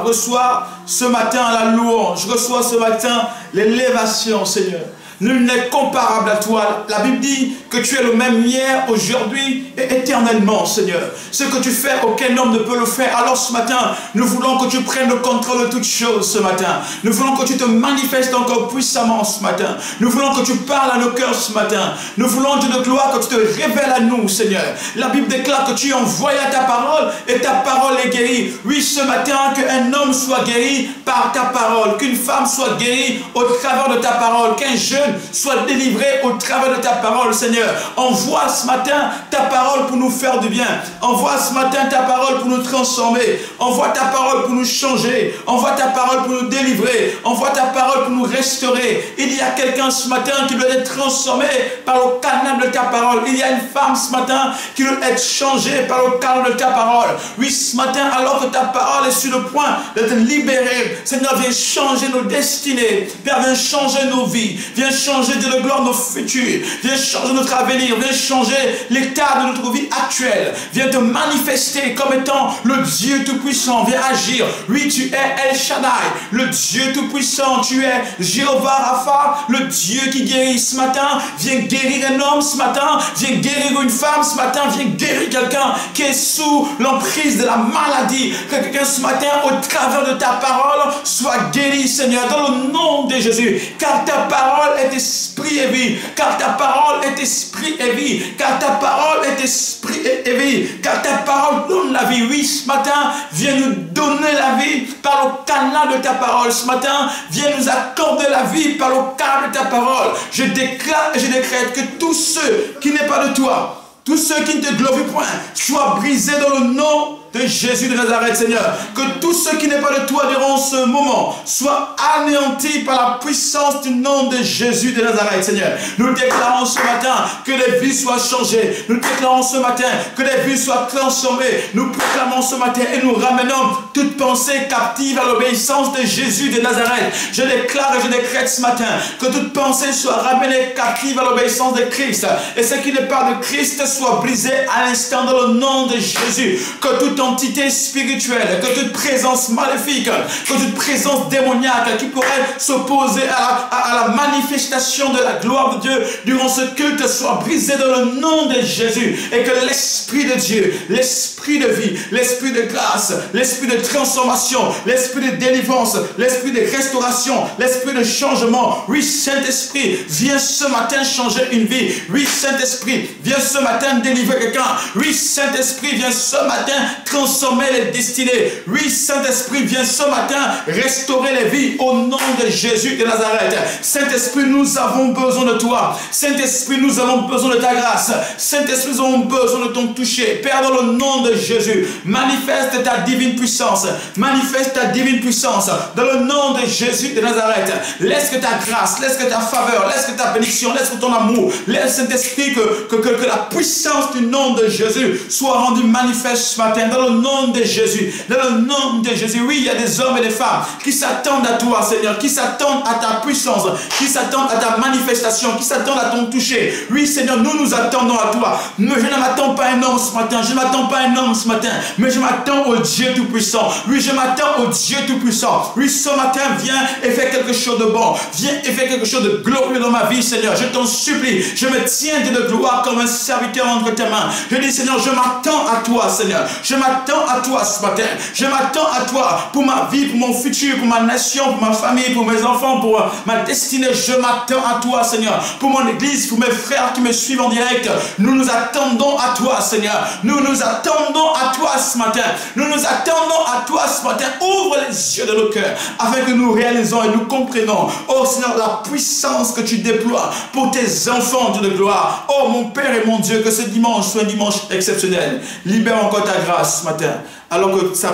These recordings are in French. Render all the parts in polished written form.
Reçois ce matin la louange, reçois ce matin l'élévation, Seigneur. Nul n'est comparable à toi. La Bible dit que tu es le même hier, aujourd'hui et éternellement, Seigneur. Ce que tu fais, aucun homme ne peut le faire. Alors ce matin, nous voulons que tu prennes le contrôle de toutes choses ce matin. Nous voulons que tu te manifestes encore puissamment ce matin. Nous voulons que tu parles à nos cœurs ce matin. Nous voulons, Dieu de gloire, que tu te révèles à nous, Seigneur. La Bible déclare que tu envoies ta parole et ta parole est guérie. Oui, ce matin, qu'un homme soit guéri par ta parole, qu'une femme soit guérie au travers de ta parole, qu'un jeune soit délivré au travers de ta parole, Seigneur. Envoie ce matin ta parole pour nous faire du bien. Envoie ce matin ta parole pour nous transformer. Envoie ta parole pour nous changer. Envoie ta parole pour nous délivrer. Envoie ta parole pour nous restaurer. Il y a quelqu'un ce matin qui doit être transformé par le canal de ta parole. Il y a une femme ce matin qui doit être changée par le canal de ta parole. Oui, ce matin, alors que ta parole est sur le point d'être libérée, Seigneur, viens changer nos destinées. Père, viens changer nos vies. Viens changer de la gloire nos futurs. Viens changer notre avenir. Viens changer l'état de notre vie actuelle. Viens te manifester comme étant le Dieu Tout-Puissant. Viens agir. Oui, tu es El Shaddai, le Dieu Tout-Puissant. Tu es Jéhovah Rapha, le Dieu qui guérit ce matin. Viens guérir un homme ce matin. Viens guérir une femme ce matin. Viens guérir quelqu'un qui est sous l'emprise de la maladie. Que quelqu'un ce matin, au travers de ta parole, soit guéri, Seigneur, dans le nom de Jésus. Car ta parole est esprit et vie. Car ta parole est esprit et vie. Car ta parole est esprit et vie. Car ta parole donne la vie. Oui, ce matin, viens nous donner la vie par le canal de ta parole. Ce matin, viens nous accorder la vie par le canal de ta parole. Je déclare et je décrète que tous ceux qui n'est pas de toi, tous ceux qui ne te glorifient point, soient brisés dans le nom de Jésus de Nazareth, Seigneur. Que tout ce qui n'est pas de toi durant ce moment soit anéanti par la puissance du nom de Jésus de Nazareth, Seigneur. Nous déclarons ce matin que les vies soient changées. Nous déclarons ce matin que les vies soient transformées. Nous proclamons ce matin et nous ramenons toute pensée captive à l'obéissance de Jésus de Nazareth. Je déclare et je décrète ce matin que toute pensée soit ramenée captive à l'obéissance de Christ. Et ce qui n'est pas de Christ soit brisé à l'instant dans le nom de Jésus. Que toute entité spirituelle, que toute présence maléfique, que toute présence démoniaque qui pourrait s'opposer à la manifestation de la gloire de Dieu durant ce culte soit brisée dans le nom de Jésus, et que l'Esprit de Dieu, l'Esprit de vie, l'Esprit de grâce, l'Esprit de transformation, l'Esprit de délivrance, l'Esprit de restauration, l'Esprit de changement, oui, Saint-Esprit, viens ce matin changer une vie. Oui, Saint-Esprit, viens ce matin délivrer quelqu'un. Oui, Saint-Esprit, viens ce matin transformer les destinées. Oui, Saint-Esprit, viens ce matin restaurer les vies au nom de Jésus de Nazareth. Saint-Esprit, nous avons besoin de toi. Saint-Esprit, nous avons besoin de ta grâce. Saint-Esprit, nous avons besoin de ton toucher. Père, dans le nom de Jésus, manifeste ta divine puissance. Manifeste ta divine puissance dans le nom de Jésus de Nazareth. Laisse que ta grâce, laisse que ta faveur, laisse que ta bénédiction, laisse que ton amour, laisse Saint-Esprit que la puissance du nom de Jésus soit rendue manifeste ce matin. Dans le nom de Jésus, dans le nom de Jésus. Oui, il y a des hommes et des femmes qui s'attendent à toi, Seigneur, qui s'attendent à ta puissance, qui s'attendent à ta manifestation, qui s'attendent à ton toucher. Oui, Seigneur, nous attendons à toi. Mais je ne m'attends pas à un homme ce matin, je ne m'attends pas à un homme ce matin, mais je m'attends au Dieu Tout-Puissant. Oui, je m'attends au Dieu Tout-Puissant. Oui, ce matin, viens et fais quelque chose de bon. Viens et fais quelque chose de glorieux dans ma vie, Seigneur. Je t'en supplie, je me tiens de gloire comme un serviteur entre tes mains. Je dis, Seigneur, je m'attends à toi, Seigneur. Je m'attends à toi ce matin. Je m'attends à toi pour ma vie, pour mon futur, pour ma nation, pour ma famille, pour mes enfants, pour ma destinée. Je m'attends à toi, Seigneur. Pour mon église, pour mes frères qui me suivent en direct. Nous nous attendons à toi, Seigneur. Nous nous attendons à toi ce matin. Nous nous attendons à toi ce matin. Ouvre les yeux de nos cœurs afin que nous réalisons et nous comprenons, oh Seigneur, la puissance que tu déploies pour tes enfants, Dieu de gloire. Oh mon Père et mon Dieu, que ce dimanche soit un dimanche exceptionnel. Libère encore ta grâce ce matin. Alors que ta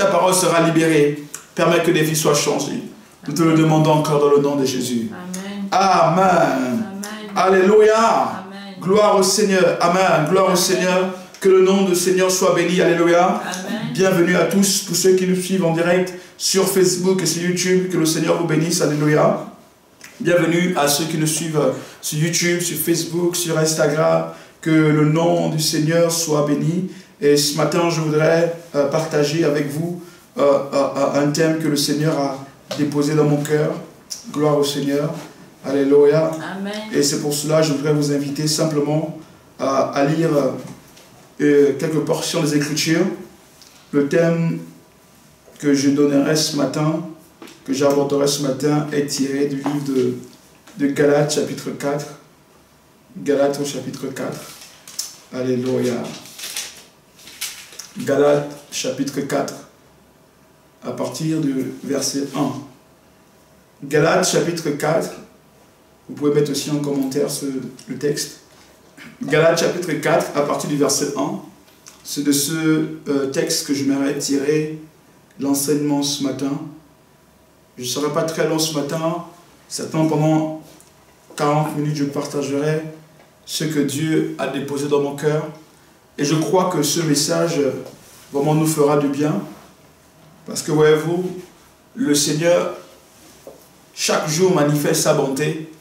parole sera libérée, permets que des vies soient changées. Nous te le demandons encore dans le nom de Jésus. Amen. Amen. Amen. Alléluia. Amen. Gloire au Seigneur. Amen. Gloire au Seigneur. Que le nom du Seigneur soit béni. Alléluia. Amen. Bienvenue à tous ceux qui nous suivent en direct sur Facebook et sur YouTube. Que le Seigneur vous bénisse. Alléluia. Bienvenue à ceux qui nous suivent sur YouTube, sur Facebook, sur Instagram. Que le nom du Seigneur soit béni. Et ce matin, je voudrais partager avec vous un thème que le Seigneur a déposé dans mon cœur. Gloire au Seigneur. Alléluia. Amen. Et c'est pour cela que je voudrais vous inviter simplement à lire quelques portions des Écritures. Le thème que je donnerai ce matin, que j'aborderai ce matin, est tiré du livre de Galates, chapitre 4. Galates au chapitre 4. Alléluia. Galates, chapitre 4, à partir du verset 1. Galates, chapitre 4, vous pouvez mettre aussi en commentaire le texte. Galates, chapitre 4, à partir du verset 1. C'est de ce texte que je m'aimerais tirer l'enseignement ce matin. Je ne serai pas très long ce matin. Certainement pendant 40 minutes, je partagerai ce que Dieu a déposé dans mon cœur. Et je crois que ce message vraiment nous fera du bien. Parce que voyez-vous, le Seigneur, chaque jour, manifeste sa bonté.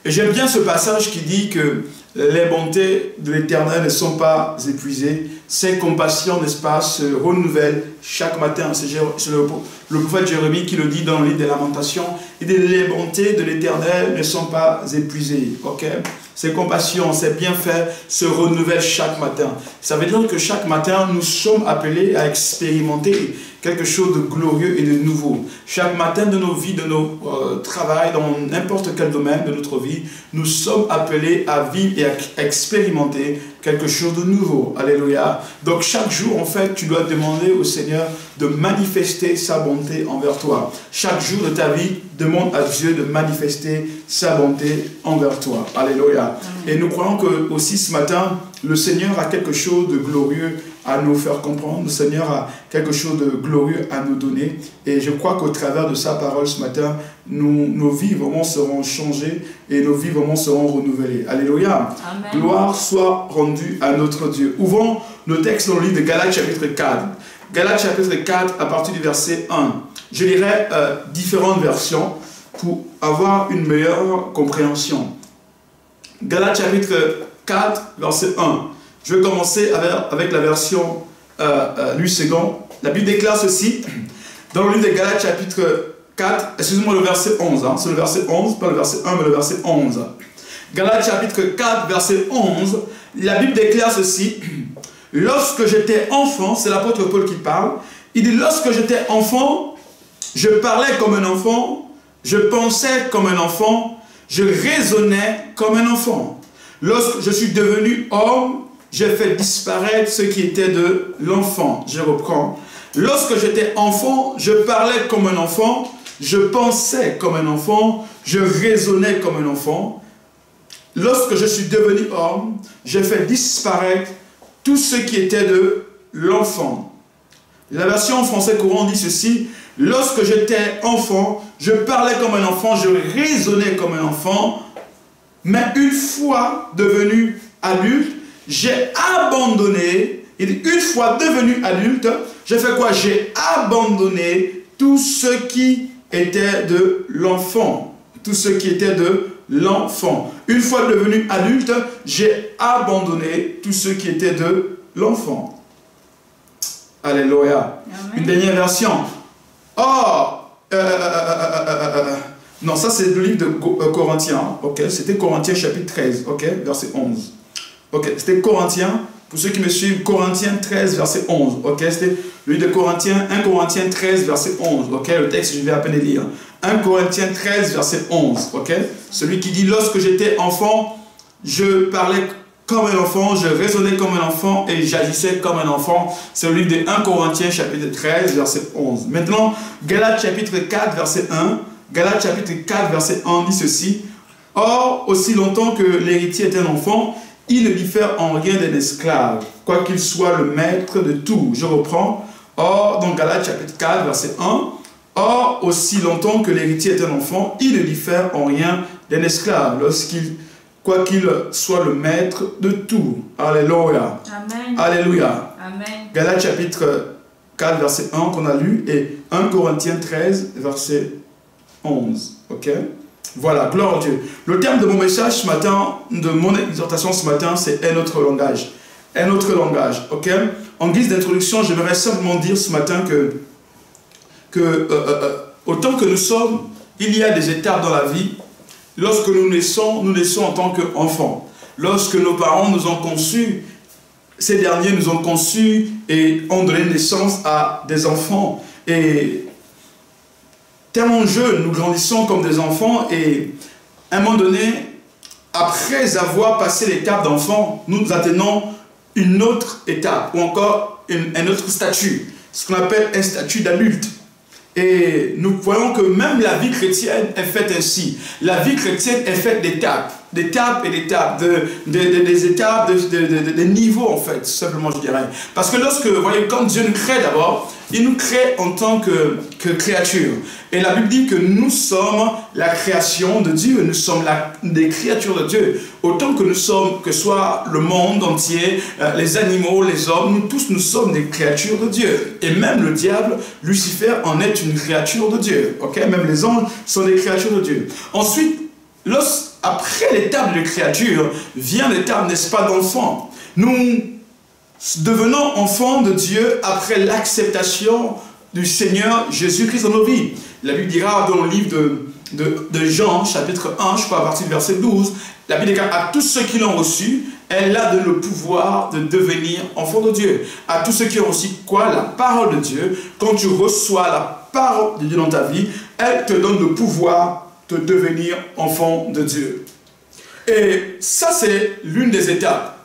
Et j'aime bien ce passage qui dit que les bontés de l'Éternel ne sont pas épuisées. Ses compassions, n'est-ce pas, se renouvellent chaque matin. C'est le prophète Jérémie qui le dit dans le livre des Lamentations. Il dit, les bontés de l'Éternel ne sont pas épuisées. Ok? Ses compassions, ses bienfaits se renouvellent chaque matin. Ça veut dire que chaque matin, nous sommes appelés à expérimenter quelque chose de glorieux et de nouveau. Chaque matin de nos vies, de nos travails, dans n'importe quel domaine de notre vie, nous sommes appelés à vivre et à expérimenter quelque chose de nouveau. Alléluia. Donc chaque jour, en fait, tu dois demander au Seigneur de manifester sa bonté envers toi. Chaque jour de ta vie, demande à Dieu de manifester sa bonté envers toi. Alléluia. Et nous croyons que aussi ce matin, le Seigneur a quelque chose de glorieux à nous faire comprendre. Le Seigneur a quelque chose de glorieux à nous donner. Et je crois qu'au travers de sa parole ce matin, nos vies vraiment seront changées et nos vies vraiment seront renouvelées. Alléluia. Amen. Gloire soit rendue à notre Dieu. Ouvrons nos textes dans le livre de Galates chapitre 4. Galates chapitre 4 à partir du verset 1. Je lirai différentes versions pour avoir une meilleure compréhension. Galates chapitre 4 verset 1. Je vais commencer avec la version Louis II. La Bible déclare ceci, dans le livre de Galates chapitre 4, excusez-moi le verset 11, c'est le verset 11, pas le verset 1, mais le verset 11. Galates chapitre 4, verset 11, la Bible déclare ceci, lorsque j'étais enfant, c'est l'apôtre Paul qui parle, il dit, lorsque j'étais enfant, je parlais comme un enfant, je pensais comme un enfant, je raisonnais comme un enfant. Lorsque je suis devenu homme, j'ai fait disparaître ce qui était de l'enfant. Je reprends. Lorsque j'étais enfant, je parlais comme un enfant, je pensais comme un enfant, je raisonnais comme un enfant. Lorsque je suis devenu homme, j'ai fait disparaître tout ce qui était de l'enfant. La version en français courant dit ceci, lorsque j'étais enfant, je parlais comme un enfant, je raisonnais comme un enfant, mais une fois devenu adulte, j'ai abandonné, une fois devenu adulte, j'ai fait quoi? J'ai abandonné tout ce qui était de l'enfant. Tout ce qui était de l'enfant. Une fois devenu adulte, j'ai abandonné tout ce qui était de l'enfant. Alléluia. Amen. Une dernière version. Non, ça c'est le livre de Corinthiens. Ok, c'était Corinthiens chapitre 13, ok, verset 11. Ok, c'était Corinthiens, pour ceux qui me suivent, Corinthiens 13, verset 11. Ok, c'était le livre de Corinthiens, 1 Corinthiens 13, verset 11. Ok, le texte, je vais à peine lire. 1 Corinthiens 13, verset 11. Ok, celui qui dit, lorsque j'étais enfant, je parlais comme un enfant, je raisonnais comme un enfant et j'agissais comme un enfant. C'est le livre de 1 Corinthiens, chapitre 13, verset 11. Maintenant, Galates chapitre 4, verset 1. Galates chapitre 4, verset 1 dit ceci. Or, aussi longtemps que l'héritier est un enfant, il ne diffère en rien d'un esclave, quoiqu'il soit le maître de tout. Je reprends. Or, dans Galates chapitre 4, verset 1, or, aussi longtemps que l'héritier est un enfant, il ne diffère en rien d'un esclave, quoiqu'il soit le maître de tout. Alléluia. Amen. Alléluia. Amen. Galates chapitre 4, verset 1 qu'on a lu, et 1 Corinthiens 13, verset 11. Ok? Voilà, gloire à Dieu. Le terme de mon message ce matin, de mon exhortation ce matin, c'est un autre langage. Un autre langage, ok? En guise d'introduction, j'aimerais simplement dire ce matin que que autant que nous sommes, il y a des étapes dans la vie. Lorsque nous naissons en tant qu'enfants. Lorsque nos parents nous ont conçus, ces derniers nous ont conçus et ont donné naissance à des enfants. Et tellement jeunes, nous grandissons comme des enfants et à un moment donné, après avoir passé l'étape d'enfant, nous atteignons une autre étape ou encore un autre statut, ce qu'on appelle un statut d'adulte. Et nous voyons que même la vie chrétienne est faite ainsi. La vie chrétienne est faite d'étapes et d'étapes, des étapes, des niveaux en fait, simplement je dirais. Parce que lorsque, vous voyez, quand Dieu nous crée d'abord, il nous crée en tant que créature. Et la Bible dit que nous sommes la création de Dieu, nous sommes des créatures de Dieu. Autant que nous sommes, que soit le monde entier, les animaux, les hommes, nous tous nous sommes des créatures de Dieu. Et même le diable, Lucifer, en est une créature de Dieu. Okay? Même les anges sont des créatures de Dieu. Ensuite, après l'étape de créature, vient l'étape, n'est-ce pas, d'enfant. Nous devenons enfants de Dieu après l'acceptation du Seigneur Jésus-Christ dans nos vies. La Bible dira dans le livre de Jean, chapitre 1, je crois à partir du verset 12, la Bible dira à tous ceux qui l'ont reçu, elle a le pouvoir de devenir enfant de Dieu. À tous ceux qui ont reçu quoi? La parole de Dieu. Quand tu reçois la parole de Dieu dans ta vie, elle te donne le pouvoir de devenir enfant de Dieu. Et ça, c'est l'une des étapes.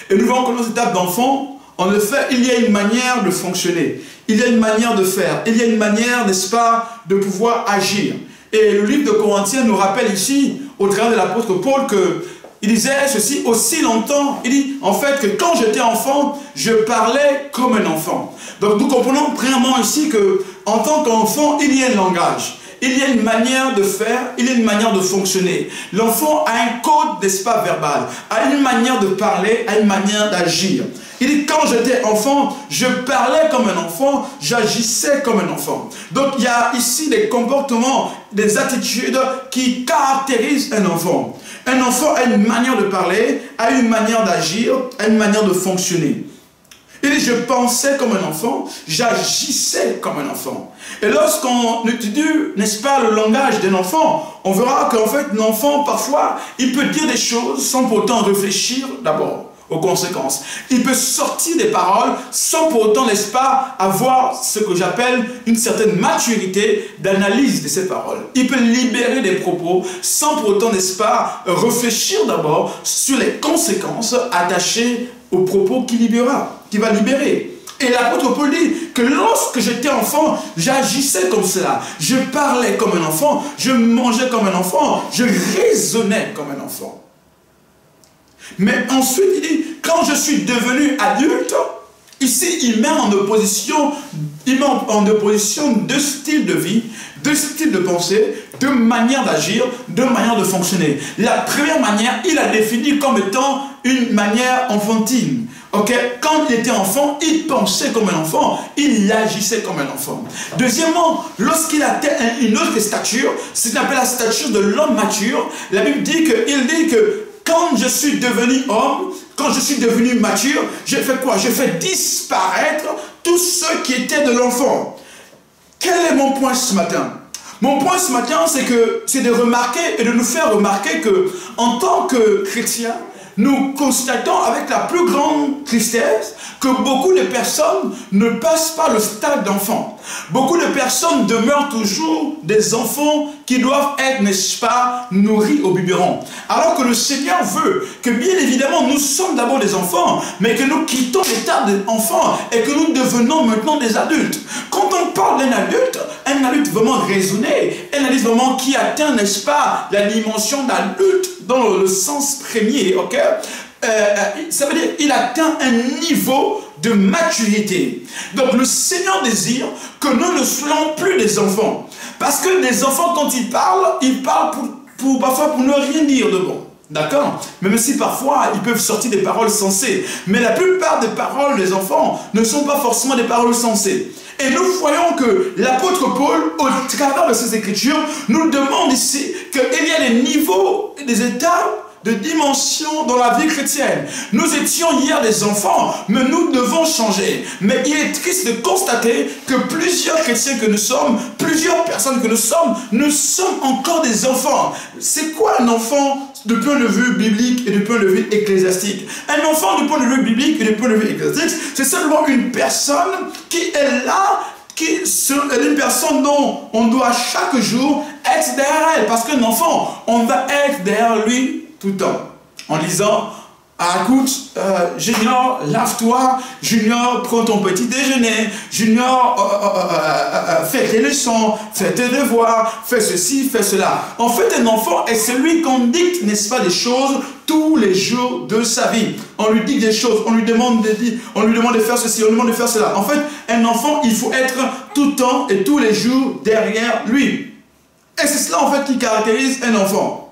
Et nous voyons que dans cette étape d'enfant, en effet, il y a une manière de fonctionner. Il y a une manière de faire. Il y a une manière, n'est-ce pas, de pouvoir agir. Et le livre de Corinthiens nous rappelle ici, au travers de l'apôtre Paul, qu'il disait ceci aussi longtemps. Il dit, en fait, que quand j'étais enfant, je parlais comme un enfant. Donc nous comprenons premièrement ici qu'en tant qu'enfant, il y a un langage. Il y a une manière de faire, il y a une manière de fonctionner. L'enfant a un code, n'est-ce pas, verbal, a une manière de parler, a une manière d'agir. Il dit, quand j'étais enfant, je parlais comme un enfant, j'agissais comme un enfant. Donc, il y a ici des comportements, des attitudes qui caractérisent un enfant. Un enfant a une manière de parler, a une manière d'agir, a une manière de fonctionner. Il dit, je pensais comme un enfant, j'agissais comme un enfant. Et lorsqu'on étudie, n'est-ce pas, le langage d'un enfant, on verra qu'en fait, l'enfant, parfois, il peut dire des choses sans pourtant réfléchir d'abord aux conséquences. Il peut sortir des paroles sans pour autant, n'est-ce pas, avoir ce que j'appelle une certaine maturité d'analyse de ces paroles. Il peut libérer des propos sans pour autant, n'est-ce pas, réfléchir d'abord sur les conséquences attachées aux propos qu'il va libérer. Et l'apôtre Paul dit que lorsque j'étais enfant, j'agissais comme cela. Je parlais comme un enfant, je mangeais comme un enfant, je raisonnais comme un enfant. Mais ensuite, il dit, quand je suis devenu adulte, ici, il met en opposition deux styles de vie, deux styles de pensée, deux manières d'agir, deux manières de fonctionner. La première manière, il a défini comme étant une manière enfantine. Okay? Quand il était enfant, il pensait comme un enfant, il agissait comme un enfant. Deuxièmement, lorsqu'il atteint une autre stature, c'est ce qu'on appelle la stature de l'homme mature, la Bible dit que quand je suis devenu homme, quand je suis devenu mature, j'ai fait quoi? J'ai fait disparaître tous ceux qui étaient de l'enfant. Quel est mon point ce matin? Mon point ce matin, c'est de remarquer et de nous faire remarquer que, en tant que chrétiens, nous constatons avec la plus grande tristesse que beaucoup de personnes ne passent pas le stade d'enfant. Beaucoup de personnes demeurent toujours des enfants qui doivent être, n'est-ce pas, nourris au biberon. Alors que le Seigneur veut que, bien évidemment, nous sommes d'abord des enfants, mais que nous quittons l'état d'enfants et que nous devenons maintenant des adultes. Quand on parle d'un adulte vraiment raisonné, un adulte vraiment qui atteint, n'est-ce pas, la dimension d'adulte dans le sens premier, ok? Ça veut dire qu'il atteint un niveau de maturité. Donc le Seigneur désire que nous ne soyons plus des enfants. Parce que les enfants, quand ils parlent parfois pour ne rien dire de bon. D'accord? Même si parfois ils peuvent sortir des paroles sensées. Mais la plupart des paroles des enfants ne sont pas forcément des paroles sensées. Et nous voyons que l'apôtre Paul, au travers de ces écritures, nous demande ici qu'il y a des niveaux, des étapes de dimension dans la vie chrétienne. Nous étions hier des enfants, mais nous devons changer. Mais il est triste de constater que plusieurs chrétiens que nous sommes, plusieurs personnes que nous sommes encore des enfants. C'est quoi un enfant du point de vue biblique et du point de vue ecclésiastique? Un enfant du point de vue biblique et du point de vue ecclésiastique, c'est seulement une personne qui est là, une personne dont on doit chaque jour être derrière elle. Parce qu'un enfant, on va être derrière lui tout le temps. En disant, ah, écoute, Junior, lave-toi, Junior, prends ton petit déjeuner, Junior, fais tes leçons, fais tes devoirs, fais ceci, fais cela. En fait, un enfant est celui qu'on dicte, n'est-ce pas, des choses tous les jours de sa vie. On lui dit des choses, on lui demande de faire ceci, on lui demande de faire cela. En fait, un enfant, il faut être tout le temps et tous les jours derrière lui. Et c'est cela, en fait, qui caractérise un enfant.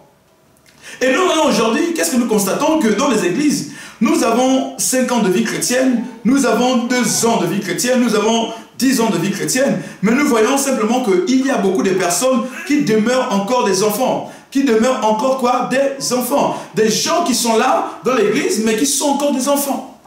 Et nous, aujourd'hui, qu'est-ce que nous constatons? Que dans les églises, nous avons 5 ans de vie chrétienne, nous avons 2 ans de vie chrétienne, nous avons 10 ans de vie chrétienne, mais nous voyons simplement qu'il y a beaucoup de personnes qui demeurent encore des enfants. Qui demeurent encore quoi? Des enfants. Des gens qui sont là dans l'église, mais qui sont encore des enfants.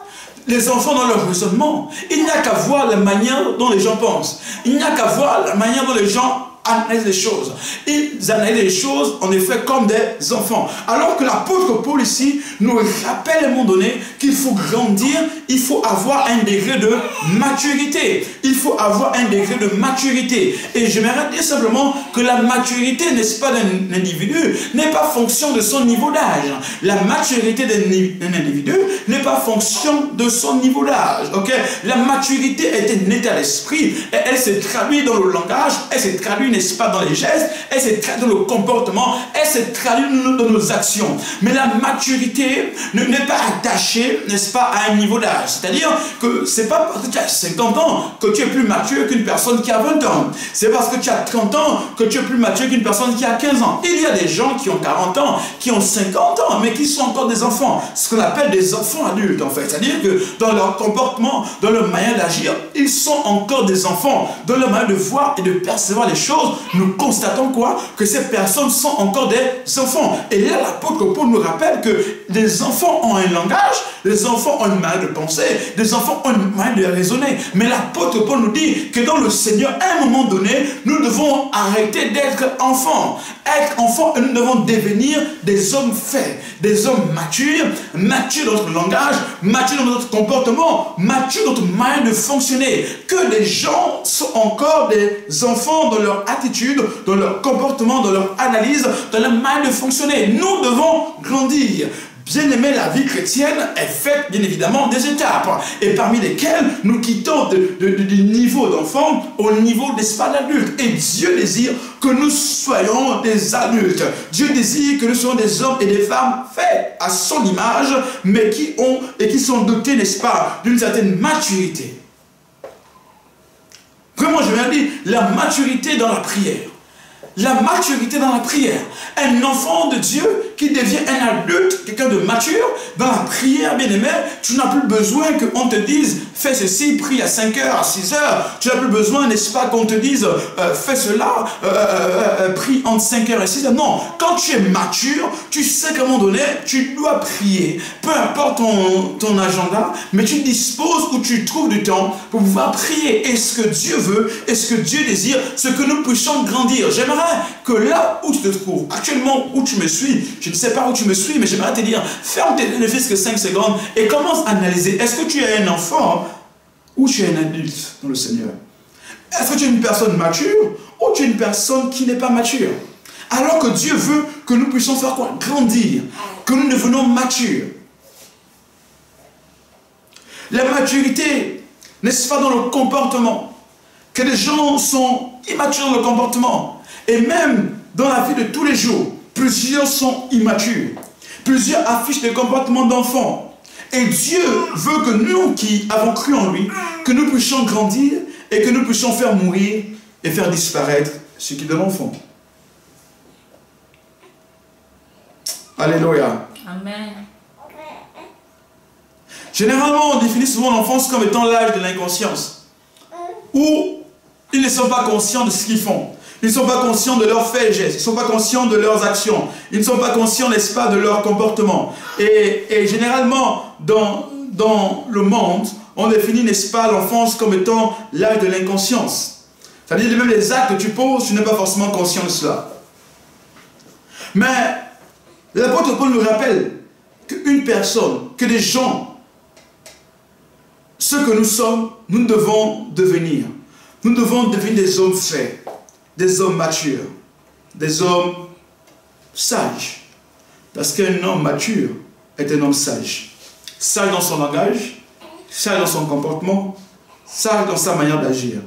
Les enfants dans leur raisonnement. Il n'y a qu'à voir la manière dont les gens pensent. Il n'y a qu'à voir la manière dont les gens analysent les choses. Ils analysent les choses, en effet, comme des enfants. Alors que l'apôtre Paul ici nous rappelle à un moment donné qu'il faut grandir, il faut avoir un degré de maturité. Il faut avoir un degré de maturité. Et j'aimerais dire simplement que la maturité, n'est-ce pas, d'un individu, n'est pas fonction de son niveau d'âge. La maturité d'un individu n'est pas fonction de son niveau d'âge. Ok? La maturité est un état d'esprit et elle se traduit dans le langage, elle se traduit, n'est-ce pas, dans les gestes, elle se traduit dans le comportement, elle se traduit dans nos actions. Mais la maturité n'est pas attachée, n'est-ce pas, à un niveau d'âge. C'est-à-dire que c'est pas parce que tu as 50 ans que tu es plus mature qu'une personne qui a 20 ans. C'est parce que tu as 30 ans que tu es plus mature qu'une personne qui a 15 ans. Il y a des gens qui ont 40 ans, qui ont 50 ans, mais qui sont encore des enfants. Ce qu'on appelle des enfants adultes, en fait. C'est-à-dire que dans leur comportement, dans leur manière d'agir, ils sont encore des enfants. Dans leur manière de voir et de percevoir les choses, nous constatons quoi? Que ces personnes sont encore des enfants. Et là, l'apôtre Paul nous rappelle que les enfants ont un langage, les enfants ont une manière de penser, les enfants ont une manière de raisonner. Mais l'apôtre Paul nous dit que dans le Seigneur, à un moment donné, nous devons arrêter d'être enfants. Être enfants, nous devons devenir des hommes faits, des hommes matures, matures dans notre langage, matures dans notre comportement, matures dans notre manière de fonctionner. Que les gens sont encore des enfants dans leur attitude, dans leur comportement, dans leur analyse, dans leur manière de fonctionner. Nous devons grandir. Bien aimé, la vie chrétienne est faite, bien évidemment, des étapes, et parmi lesquelles nous quittons du niveau d'enfant au niveau d'espace d'adulte. Et Dieu désire que nous soyons des adultes. Dieu désire que nous soyons des hommes et des femmes faits à son image, mais qui sont dotés, n'est-ce pas, d'une certaine maturité. Vraiment, je viens de dire, la maturité dans la prière. La maturité dans la prière. Un enfant de Dieu qui devient un adulte, quelqu'un de mature, dans la prière, bien aimé, tu n'as plus besoin qu'on te dise, fais ceci, prie à 5 heures, à 6 heures. Tu n'as plus besoin, n'est-ce pas, qu'on te dise, fais cela, prie entre 5 heures et 6 heures. Non, quand tu es mature, tu sais qu'à un moment donné, tu dois prier. Peu importe ton agenda, mais tu disposes ou tu trouves du temps pour pouvoir prier. Et ce que Dieu veut, et ce que Dieu désire, c'est que nous puissions grandir. J'aimerais que là où tu te trouves, actuellement où tu me suis, je ne sais pas où tu me suis, mais j'aimerais te dire, ferme tes yeux ne fût-ce que 5 secondes et commence à analyser. Est-ce que tu es un enfant ou tu es un adulte dans le Seigneur? Est-ce que tu es une personne mature ou tu es une personne qui n'est pas mature? Alors que Dieu veut que nous puissions faire quoi? Grandir, que nous devenons matures. La maturité, n'est-ce pas, dans le comportement? Que les gens sont immatures dans le comportement. Et même dans la vie de tous les jours, plusieurs sont immatures. Plusieurs affichent des comportements d'enfants. Et Dieu veut que nous qui avons cru en lui, que nous puissions grandir et que nous puissions faire mourir et faire disparaître ce qui est de l'enfant. Alléluia. Amen. Généralement, on définit souvent l'enfance comme étant l'âge de l'inconscience, où ils ne sont pas conscients de ce qu'ils font. Ils ne sont pas conscients de leurs faits et gestes. Ils ne sont pas conscients de leurs actions. Ils ne sont pas conscients, n'est-ce pas, de leur comportement. Et généralement, dans le monde, on définit, n'est-ce pas, l'enfance comme étant l'âge de l'inconscience. C'est-à-dire même les actes que tu poses, tu n'es pas forcément conscient de cela. Mais l'apôtre Paul nous rappelle qu'une personne, que des gens, ce que nous sommes, nous devons devenir. Nous devons devenir des hommes faits, des hommes matures, des hommes sages. Parce qu'un homme mature est un homme sage. Sage dans son langage, sage dans son comportement, sage dans sa manière d'agir.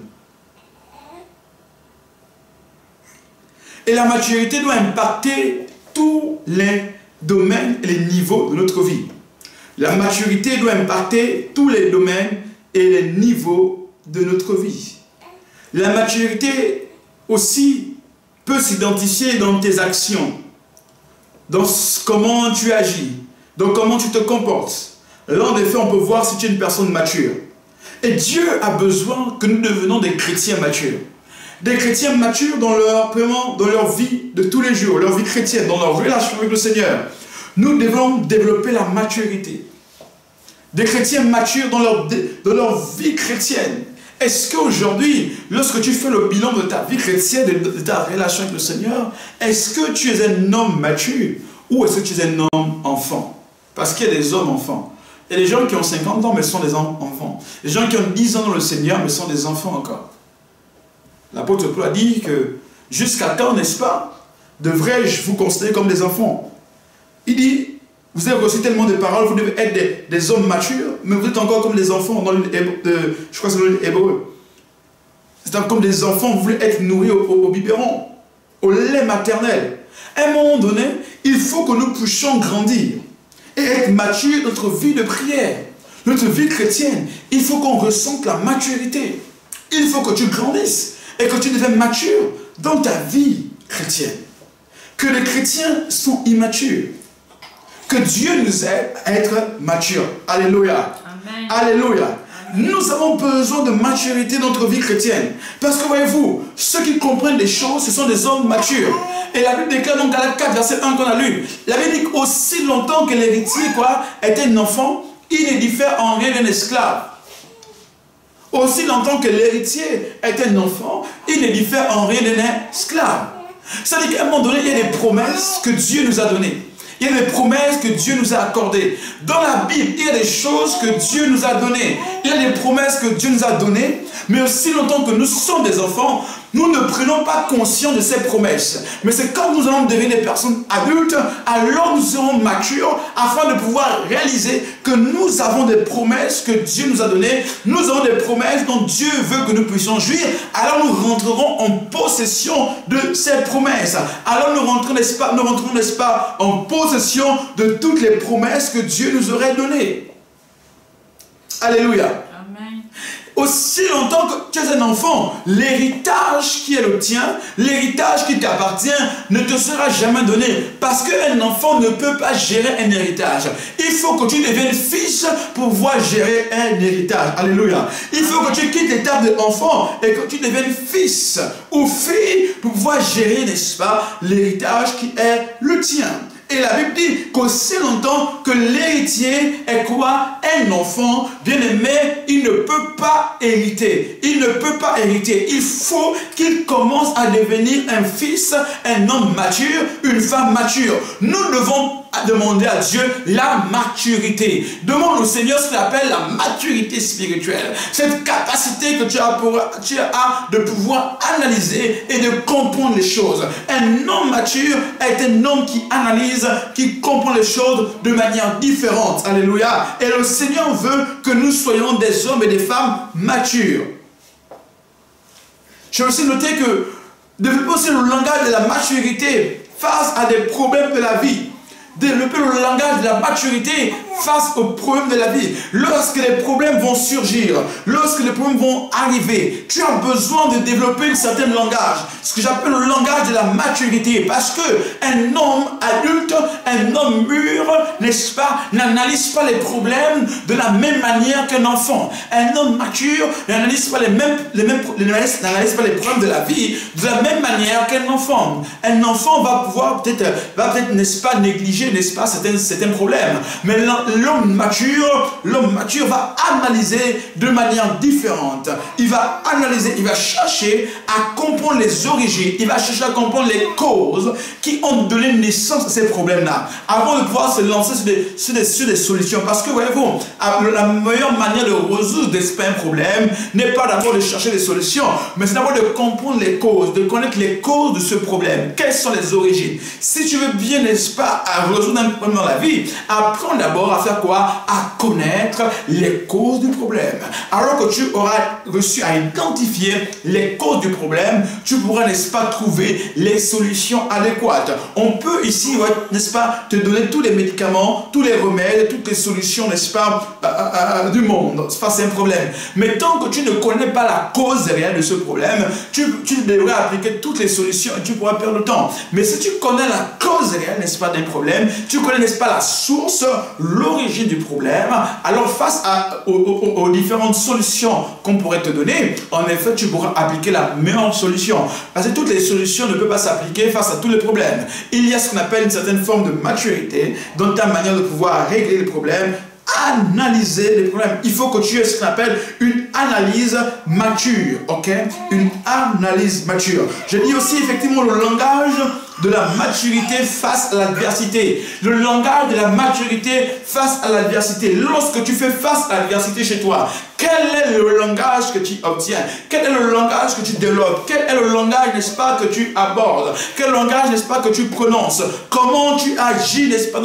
Et la maturité doit impacter tous les domaines et les niveaux de notre vie. La maturité doit impacter tous les domaines et les niveaux de notre vie. La maturité aussi peut s'identifier dans tes actions, dans comment tu agis, dans comment tu te comportes. Là, en effet, on peut voir si tu es une personne mature. Et Dieu a besoin que nous devenions des chrétiens matures. Des chrétiens matures dans leur vie de tous les jours, leur vie chrétienne, dans leur relation avec le Seigneur. Nous devons développer la maturité. Des chrétiens matures dans leur vie chrétienne. Est-ce qu'aujourd'hui, lorsque tu fais le bilan de ta vie chrétienne, de ta relation avec le Seigneur, est-ce que tu es un homme mature ou est-ce que tu es un homme enfant? Parce qu'il y a des hommes enfants. Il y a des gens qui ont 50 ans mais sont des enfants. Des gens qui ont 10 ans dans le Seigneur mais sont des enfants encore. L'apôtre Paul a dit que jusqu'à quand, n'est-ce pas, devrais-je vous considérer comme des enfants? Il dit, vous avez reçu tellement de paroles, vous devez être des hommes matures, mais vous êtes encore comme des enfants, dans je crois que c'est dans l'hébreu. C'est comme des enfants, vous voulez être nourris au biberon, au lait maternel. À un moment donné, il faut que nous puissions grandir et être matures dans notre vie de prière, notre vie chrétienne. Il faut qu'on ressente la maturité. Il faut que tu grandisses et que tu deviennes mature dans ta vie chrétienne. Que les chrétiens sont immatures. Que Dieu nous aide à être matures. Alléluia. Amen. Alléluia. Amen. Nous avons besoin de maturité dans notre vie chrétienne. Parce que voyez-vous, ceux qui comprennent les choses, ce sont des hommes matures. Et la Bible déclare donc Galates 4, verset 1 qu'on a lu. La Bible dit qu'aussi longtemps que l'héritier était un enfant, il ne diffère en rien d'un esclave. Aussi longtemps que l'héritier est un enfant, il ne diffère en rien d'un esclave. C'est-à-dire qu'à un moment donné, il y a des promesses que Dieu nous a données. Il y a des promesses que Dieu nous a accordées. Dans la Bible, il y a des choses que Dieu nous a données. Il y a des promesses que Dieu nous a données. Mais aussi longtemps que nous sommes des enfants, nous ne prenons pas conscience de ces promesses. Mais c'est quand nous allons devenir des personnes adultes, alors nous serons matures afin de pouvoir réaliser que nous avons des promesses que Dieu nous a données. Nous avons des promesses dont Dieu veut que nous puissions jouir. Alors nous rentrerons en possession de ces promesses. Alors nous rentrons, n'est-ce pas, en possession de toutes les promesses que Dieu nous aurait données. Alléluia. Amen. Aussi longtemps que tu es un enfant, l'héritage qui est le tien, l'héritage qui t'appartient, ne te sera jamais donné. Parce qu'un enfant ne peut pas gérer un héritage. Il faut que tu deviennes fils pour pouvoir gérer un héritage. Alléluia. Il faut que tu quittes l'étape de l'enfant et que tu deviennes fils ou fille pour pouvoir gérer, n'est-ce pas, l'héritage qui est le tien. Et la Bible dit qu'aussi longtemps que l'héritier est quoi? Un enfant, bien aimé, il ne peut pas hériter. Il ne peut pas hériter. Il faut qu'il commence à devenir un fils, un homme mature, une femme mature. Nous devons demander à Dieu la maturité. Demande au Seigneur ce qu'il appelle la maturité spirituelle. Cette capacité que tu as de pouvoir analyser et de comprendre les choses. Un homme mature est un homme qui analyse, qui comprend les choses de manière différente. Alléluia. Et le Seigneur veut que nous soyons des hommes et des femmes matures. J'ai aussi noté que développer aussi le langage de la maturité face à des problèmes de la vie. Développer le langage de la maturité face aux problèmes de la vie, lorsque les problèmes vont surgir, lorsque les problèmes vont arriver, tu as besoin de développer un certain langage, ce que j'appelle le langage de la maturité, parce que un homme adulte, un homme mûr, n'est-ce pas, n'analyse pas les problèmes de la même manière qu'un enfant. Un homme mature n'analyse pas n'analyse pas les problèmes de la vie de la même manière qu'un enfant. Un enfant va pouvoir peut-être, n'est-ce pas, négliger, n'est-ce pas, certains problèmes. Mais l'homme mature va analyser de manière différente. Il va analyser, il va chercher à comprendre les origines, il va chercher à comprendre les causes qui ont donné naissance à ces problèmes-là, avant de pouvoir se lancer sur des solutions. Parce que, voyez-vous, la meilleure manière de résoudre un problème n'est pas d'abord de chercher des solutions, mais c'est d'abord de comprendre les causes, de connaître les causes de ce problème. Quelles sont les origines? Si tu veux bien, n'est-ce pas, à résoudre un problème dans la vie, apprends d'abord à faire quoi? À connaître les causes du problème. Alors que tu auras reçu à identifier les causes du problème, tu pourras, n'est-ce pas, trouver les solutions adéquates. On peut ici, n'est-ce pas, te donner tous les médicaments, tous les remèdes, toutes les solutions, n'est-ce pas, du monde face à un problème. Mais tant que tu ne connais pas la cause réelle de ce problème, tu devrais appliquer toutes les solutions et tu pourras perdre le temps. Mais si tu connais la cause réelle, n'est-ce pas, d'un problème, tu connais, n'est-ce pas, la source, l'origine du problème, alors face aux différentes solutions qu'on pourrait te donner, en effet, tu pourras appliquer la meilleure solution. Parce que toutes les solutions ne peuvent pas s'appliquer face à tous les problèmes. Il y a ce qu'on appelle une certaine forme de maturité dans ta manière de pouvoir régler les problèmes, analyser les problèmes. Il faut que tu aies ce qu'on appelle une analyse mature, ok? Une analyse mature. Je dis aussi effectivement le langage de la maturité face à l'adversité. Le langage de la maturité face à l'adversité. Lorsque tu fais face à l'adversité chez toi, quel est le langage que tu obtiens? Quel est le langage que tu développes? Quel est le langage, n'est-ce pas, que tu abordes? Quel langage, n'est-ce pas, que tu prononces? Comment tu agis, n'est-ce pas,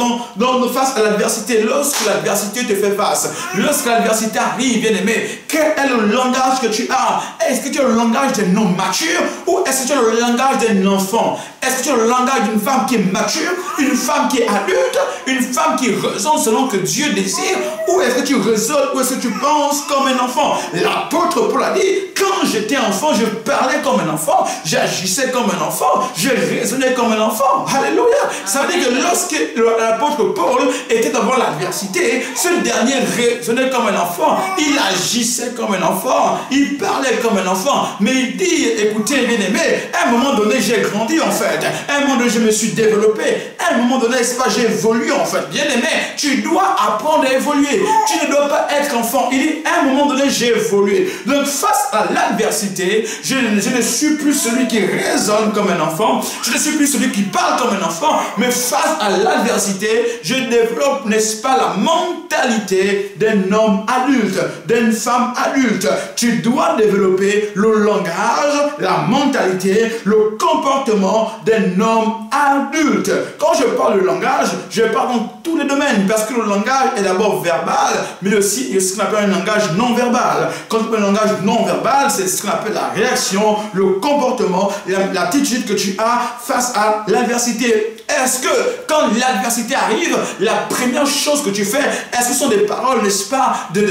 face à l'adversité, lorsque l'adversité te fait face? Lorsque l'adversité arrive, bien aimé, quel est le langage que tu as? Est-ce que tu as le langage d'un homme mature ou est-ce que tu as le langage d'un enfant? Est-ce que tu as le langage d'une femme qui est mature, une femme qui est adulte, une femme qui raisonne selon que Dieu désire, ou est-ce que tu raisonnes, ou est-ce que tu penses comme un enfant? L'apôtre Paul a dit, quand j'étais enfant, je parlais comme un enfant, j'agissais comme un enfant, je raisonnais comme un enfant. Alléluia. Ça veut dire que lorsque l'apôtre Paul était devant l'adversité, ce dernier raisonnait comme un enfant, il agissait comme un enfant, il parlait comme un enfant, mais il dit, écoutez, bien-aimé, à un moment donné, j'ai grandi en fait. À un moment donné, je me suis développé. À un moment donné, j'ai évolué en fait. Bien aimé, tu dois apprendre à évoluer. Tu ne dois pas être enfant. Il dit, à un moment donné, j'ai évolué. Donc, face à l'adversité, je ne suis plus celui qui raisonne comme un enfant. Je ne suis plus celui qui parle comme un enfant. Mais face à l'adversité, je développe, n'est-ce pas, la mentalité d'un homme adulte, d'une femme adulte. Tu dois développer le langage, la mentalité, le comportement d'un homme adulte. Quand je parle de langage, je parle dans tous les domaines, parce que le langage est d'abord verbal, mais aussi il y a ce qu'on appelle un langage non verbal. Quand on parle de langage non verbal, c'est ce qu'on appelle la réaction, le comportement, l'attitude que tu as face à l'adversité. Est-ce que quand l'adversité arrive, la première chose que tu fais, est-ce que ce sont des paroles, n'est-ce pas, de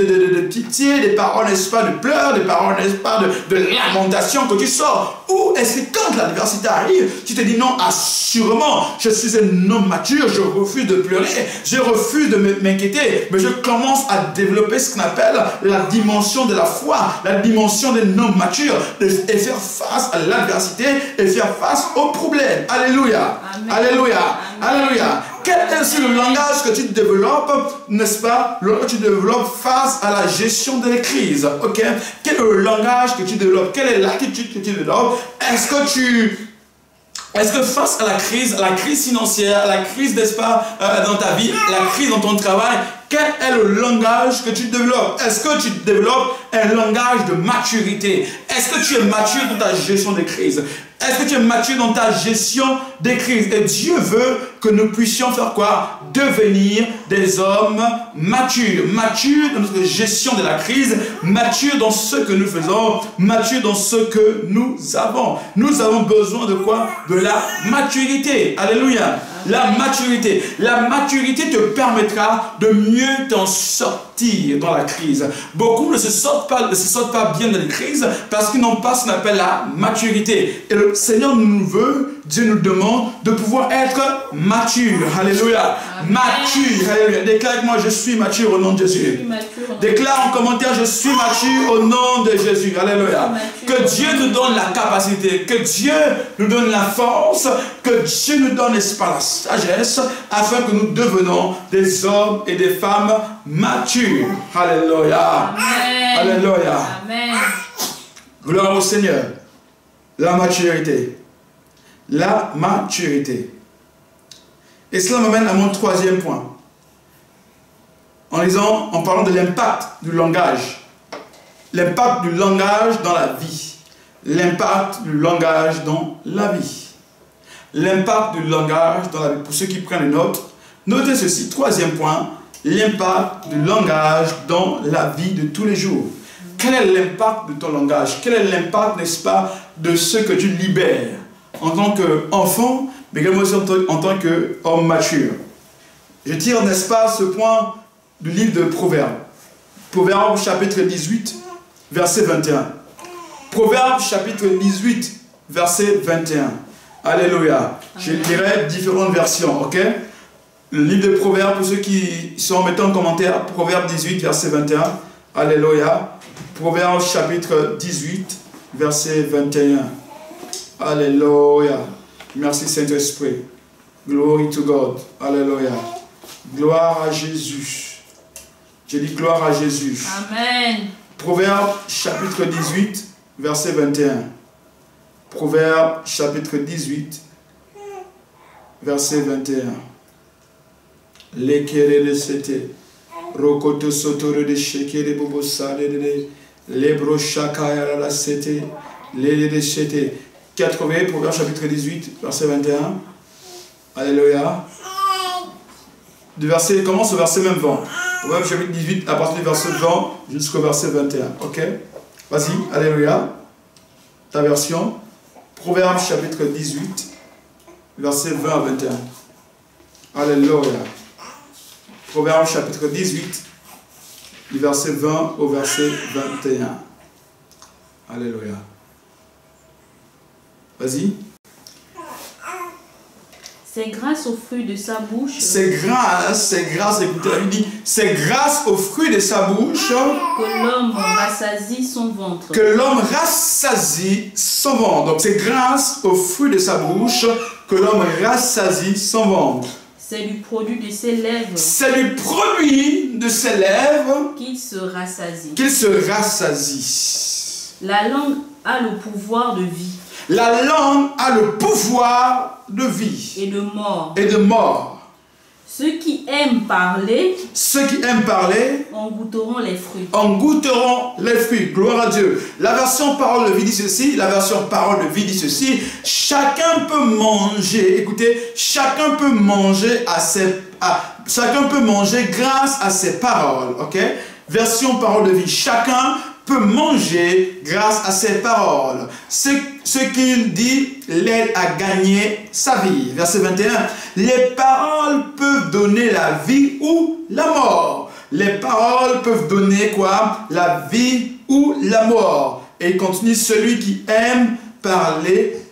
pitié, des paroles, n'est-ce pas, de pleurs, des paroles, n'est-ce pas, de lamentation que tu sors? Ou est-ce que quand l'adversité arrive, tu te dis non, assurément, je suis un homme mature, je refuse de pleurer, je refuse de m'inquiéter, mais je commence à développer ce qu'on appelle la dimension de la foi, la dimension d'un homme mature, et faire face à l'adversité et faire face aux problèmes. Alléluia. Amen. Alléluia. Amen. Alléluia. Quel est aussi le langage que tu développes, n'est-ce pas, le langage que tu développes face à la gestion des crises, ok? Quel est le langage que tu développes? Quelle est l'attitude que tu développes? Est-ce que face à la crise financière, la crise, n'est-ce pas, dans ta vie, la crise dans ton travail, quel est le langage que tu développes? Est-ce que tu développes un langage de maturité? Est-ce que tu es mature dans ta gestion des crises? Est-ce que tu es mature dans ta gestion des crises? Et Dieu veut que nous puissions faire quoi? Devenir des hommes matures. Matures dans notre gestion de la crise, matures dans ce que nous faisons, matures dans ce que nous avons. Nous avons besoin de quoi? De la maturité. Alléluia. La maturité. La maturité te permettra de mieux t'en sortir dans la crise. Beaucoup ne se sortent pas bien dans les crises parce qu'ils n'ont pas ce qu'on appelle la maturité. Et le Seigneur nous veut, Dieu nous demande de pouvoir être mature. Alléluia. Amen. Mature. Alléluia. Déclare avec moi, je suis mature au nom de Jésus. Déclare en commentaire, je suis mature au nom de Jésus. Alléluia. Que Dieu nous donne la capacité, que Dieu nous donne la force, que Dieu nous donne, n'est-ce pas, la sagesse, afin que nous devenons des hommes et des femmes matures. Alléluia. Amen. Alléluia. Amen. Gloire au Seigneur. La maturité. La maturité. Et cela m'amène à mon troisième point. En parlant de l'impact du langage. L'impact du langage dans la vie. L'impact du langage dans la vie. L'impact du langage dans la vie. Pour ceux qui prennent les notes, notez ceci. Troisième point, l'impact du langage dans la vie de tous les jours. Quel est l'impact de ton langage? Quel est l'impact, n'est-ce pas, de ce que tu libères en tant qu'enfant, mais également en tant qu'homme mature? Je tire, n'est-ce pas, ce point du livre de Proverbes. Proverbes chapitre 18, verset 21. Proverbes chapitre 18, verset 21. Alléluia. Je lirai différentes versions, ok? Le livre de Proverbes, pour ceux qui sont mettant en commentaire, Proverbes 18, verset 21. Alléluia. Proverbes chapitre 18, verset 21. Alléluia. Merci Saint-Esprit. Glory to God. Alléluia. Gloire à Jésus. Je dis gloire à Jésus. Amen. Proverbes chapitre 18, verset 21. Proverbes chapitre 18, verset 21. Lekere de sete, rokoto sotore de shekere bobo sale de lebro shakaya la sete, lele de sete. 80, Proverbes chapitre 18, verset 21. Alléluia. Commence au verset même 20. Proverbes chapitre 18, à partir du verset 20 jusqu'au verset 21. Ok? Vas-y, alléluia. Ta version. Proverbes chapitre 18, verset 20 à 21. Alléluia. Proverbes chapitre 18, du verset 20 au verset 21. Alléluia. Vas-y. C'est grâce au fruit de sa bouche. C'est grâce, écoutez, la Bible dit, c'est grâce au fruit de sa bouche que l'homme rassasie son ventre. Que l'homme rassasie son ventre. Donc c'est grâce au fruit de sa bouche que l'homme rassasie son ventre. C'est du produit de ses lèvres. C'est du produit de ses lèvres qu'il se rassasie. Qu'il se rassasie. La langue a le pouvoir de vie. La langue a le pouvoir de vie. Et de mort. Et de mort. Ceux qui aiment parler. Ceux qui aiment parler. En goûteront les fruits. En goûteront les fruits. Gloire à Dieu. La version parole de vie dit ceci. La version parole de vie dit ceci. Chacun peut manger. Écoutez. Chacun peut manger chacun peut manger grâce à ses paroles. Ok. Version parole de vie. Chacun peut manger grâce à ses paroles. Ce qu'il dit l'aide à gagner sa vie. Verset 21. Les paroles peuvent donner la vie ou la mort. Les paroles peuvent donner quoi? La vie ou la mort. Et il continue, celui qui aime parler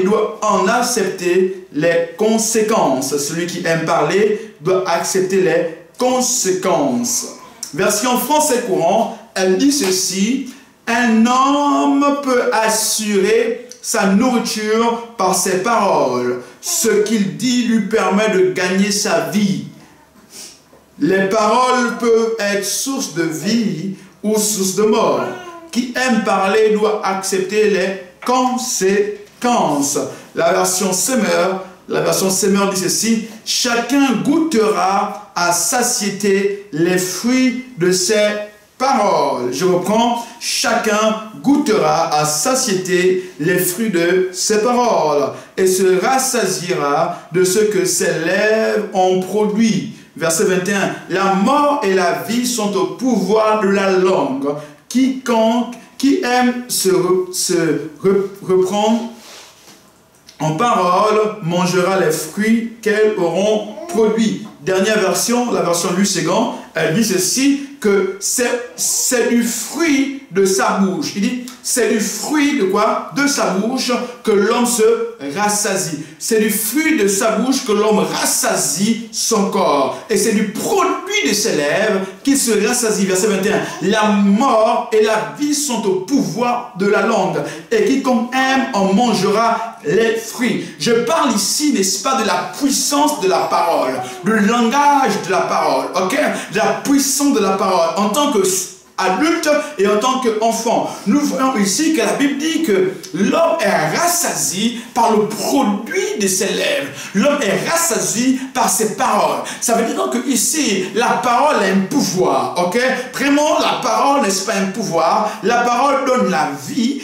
doit en accepter les conséquences. Celui qui aime parler doit accepter les conséquences. Version français courant, elle dit ceci: un homme peut assurer sa nourriture par ses paroles. Ce qu'il dit lui permet de gagner sa vie. Les paroles peuvent être source de vie ou source de mort. Qui aime parler doit accepter les conséquences. La version Semeur dit ceci: chacun goûtera à satiété les fruits de ses paroles. Je reprends: chacun goûtera à satiété les fruits de ses paroles et se rassasiera de ce que ses lèvres ont produit. Verset 21. La mort et la vie sont au pouvoir de la langue. Quiconque qui aime se reprendre en parole mangera les fruits qu'elles auront produits. Dernière version, la version Louis II, elle dit ceci, que c'est du fruit de sa bouche. Il dit, c'est du fruit de quoi? De sa bouche que l'homme se rassasie. C'est du fruit de sa bouche que l'homme rassasie son corps. Et c'est du produit de ses lèvres qu'il se rassasie. Verset 21. La mort et la vie sont au pouvoir de la langue. Et quiconque aime en mangera les fruits. Je parle ici, n'est-ce pas, de la puissance de la parole, du langage de la parole, ok? De la puissance de la parole. En tant qu'adulte et en tant qu'enfant, nous voyons ici que la Bible dit que l'homme est rassasié par le produit de ses lèvres. L'homme est rassasié par ses paroles. Ça veut dire donc que ici, la parole a un pouvoir, ok? Vraiment, la parole n'est pas un pouvoir. La parole donne la vie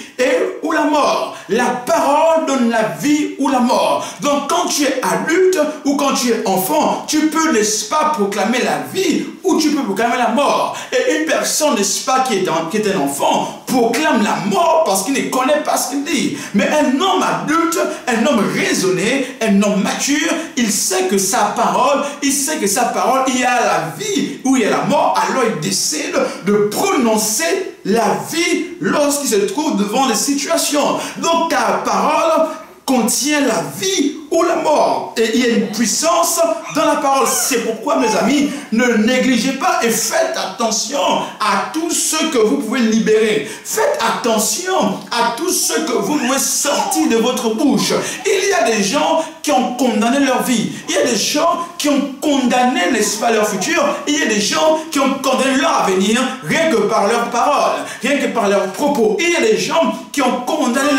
ou la mort. La parole donne la vie ou la mort. Donc quand tu es adulte ou quand tu es enfant, tu peux, n'est-ce pas, proclamer la vie ou tu peux proclamer la mort. Et une personne, n'est-ce pas, qui est un enfant, proclame la mort parce qu'il ne connaît pas ce qu'il dit. Mais un homme adulte, un homme raisonné, un homme mature, il sait que sa parole, il y a la vie ou il y a la mort, alors il décide de prononcer la vie lorsqu'il se trouve devant les situations. Donc ta parole contient la vie ou la mort. Et il y a une puissance dans la parole. C'est pourquoi, mes amis, ne négligez pas et faites attention à tout ce que vous pouvez libérer. Faites attention à tout ce que vous pouvez sortir de votre bouche. Il y a des gens qui ont condamné leur vie. Il y a des gens qui ont condamné, n'est-ce pas, leur futur. Il y a des gens qui ont condamné leur avenir rien que par leurs paroles, rien que par leurs propos. Il y a des gens qui ont condamné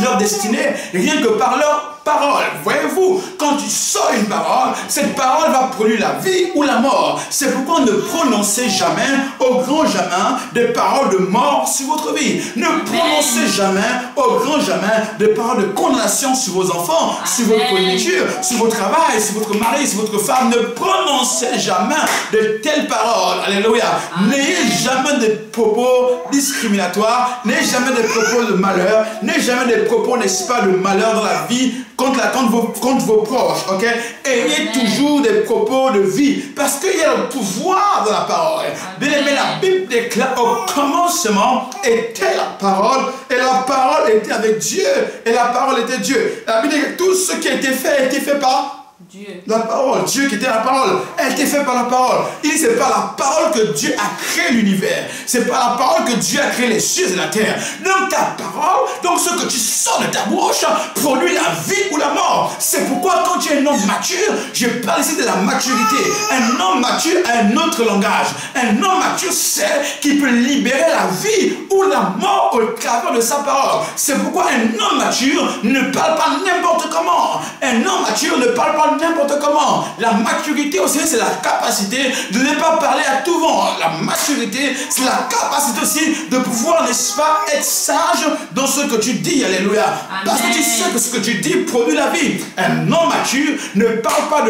leur destinée rien que par leurs parole. Voyez-vous, quand tu sors une parole, cette parole va produire la vie ou la mort. C'est pourquoi ne prononcez jamais, au grand jamais, des paroles de mort sur votre vie. Ne prononcez jamais, au grand jamais, des paroles de condamnation sur vos enfants, sur votre nourriture, sur votre travail, sur votre mari, sur votre femme. Ne prononcez jamais de telles paroles. Alléluia. N'ayez jamais des propos discriminatoires, n'ayez jamais des propos de malheur, n'ayez jamais des propos, n'est-ce pas, de malheur dans la vie contre vos proches, ok? Ayez toujours des propos de vie, parce qu'il y a le pouvoir de la parole. Bien aimé, la Bible déclare au commencement était la parole, et la parole était avec Dieu, et la parole était Dieu. La Bible dit que tout ce qui a été fait par Dieu. La parole, Dieu qui était la parole, elle a été faite par la parole. Il c'est par la parole que Dieu a créé l'univers. C'est par la parole que Dieu a créé les cieux et la terre. Donc ta parole, donc ce que tu sors de ta bouche, produit la vie ou la mort. C'est pourquoi quand tu es un homme mature, je parle ici de la maturité. Un homme mature a un autre langage. Un homme mature sait qu'il peut libérer la vie ou la mort au travers de sa parole. C'est pourquoi un homme mature ne parle pas n'importe comment. Un homme mature ne parle pas n'importe comment. La maturité aussi, c'est la capacité de ne pas parler à tout vent. La maturité, c'est la capacité aussi de pouvoir, n'est-ce pas, être sage dans ce que tu dis. Alléluia. Amen. Parce que tu sais que ce que tu dis produit la vie. Un homme mature ne parle pas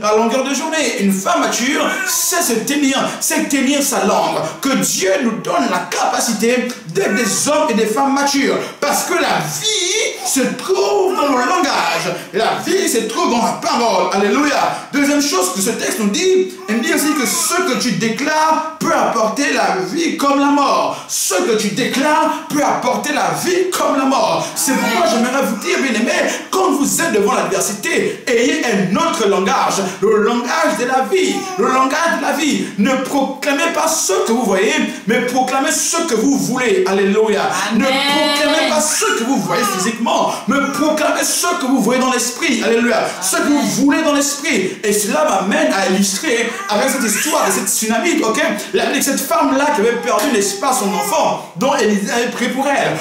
à longueur de journée. Une femme mature sait se tenir, sait tenir sa langue. Que Dieu nous donne la capacité d'être des hommes et des femmes matures. Parce que la vie se trouve dans le langage. La vie se trouve dans la parole. Alléluia. Deuxième chose que ce texte nous dit, il dit aussi que ce que tu déclares peut apporter la vie comme la mort. Ce que tu déclares peut apporter la vie comme la mort. C'est pourquoi j'aimerais vous dire, bien aimé, quand vous êtes devant l'adversité, ayez un autre langage, le langage de la vie. Le langage de la vie. Ne proclamez pas ce que vous voyez, mais proclamez ce que vous voulez. Alléluia. Amen. Ne proclamez pas ce que vous voyez physiquement, mais proclamez ce que vous voyez dans l'esprit. Alléluia. Ce que vous voulez dans l'esprit. Et cela m'amène à illustrer avec cette histoire de cette tsunami, ok? Cette femme-là qui avait perdu, n'est-ce pas, son enfant, dont Élisée avait pris pour elle.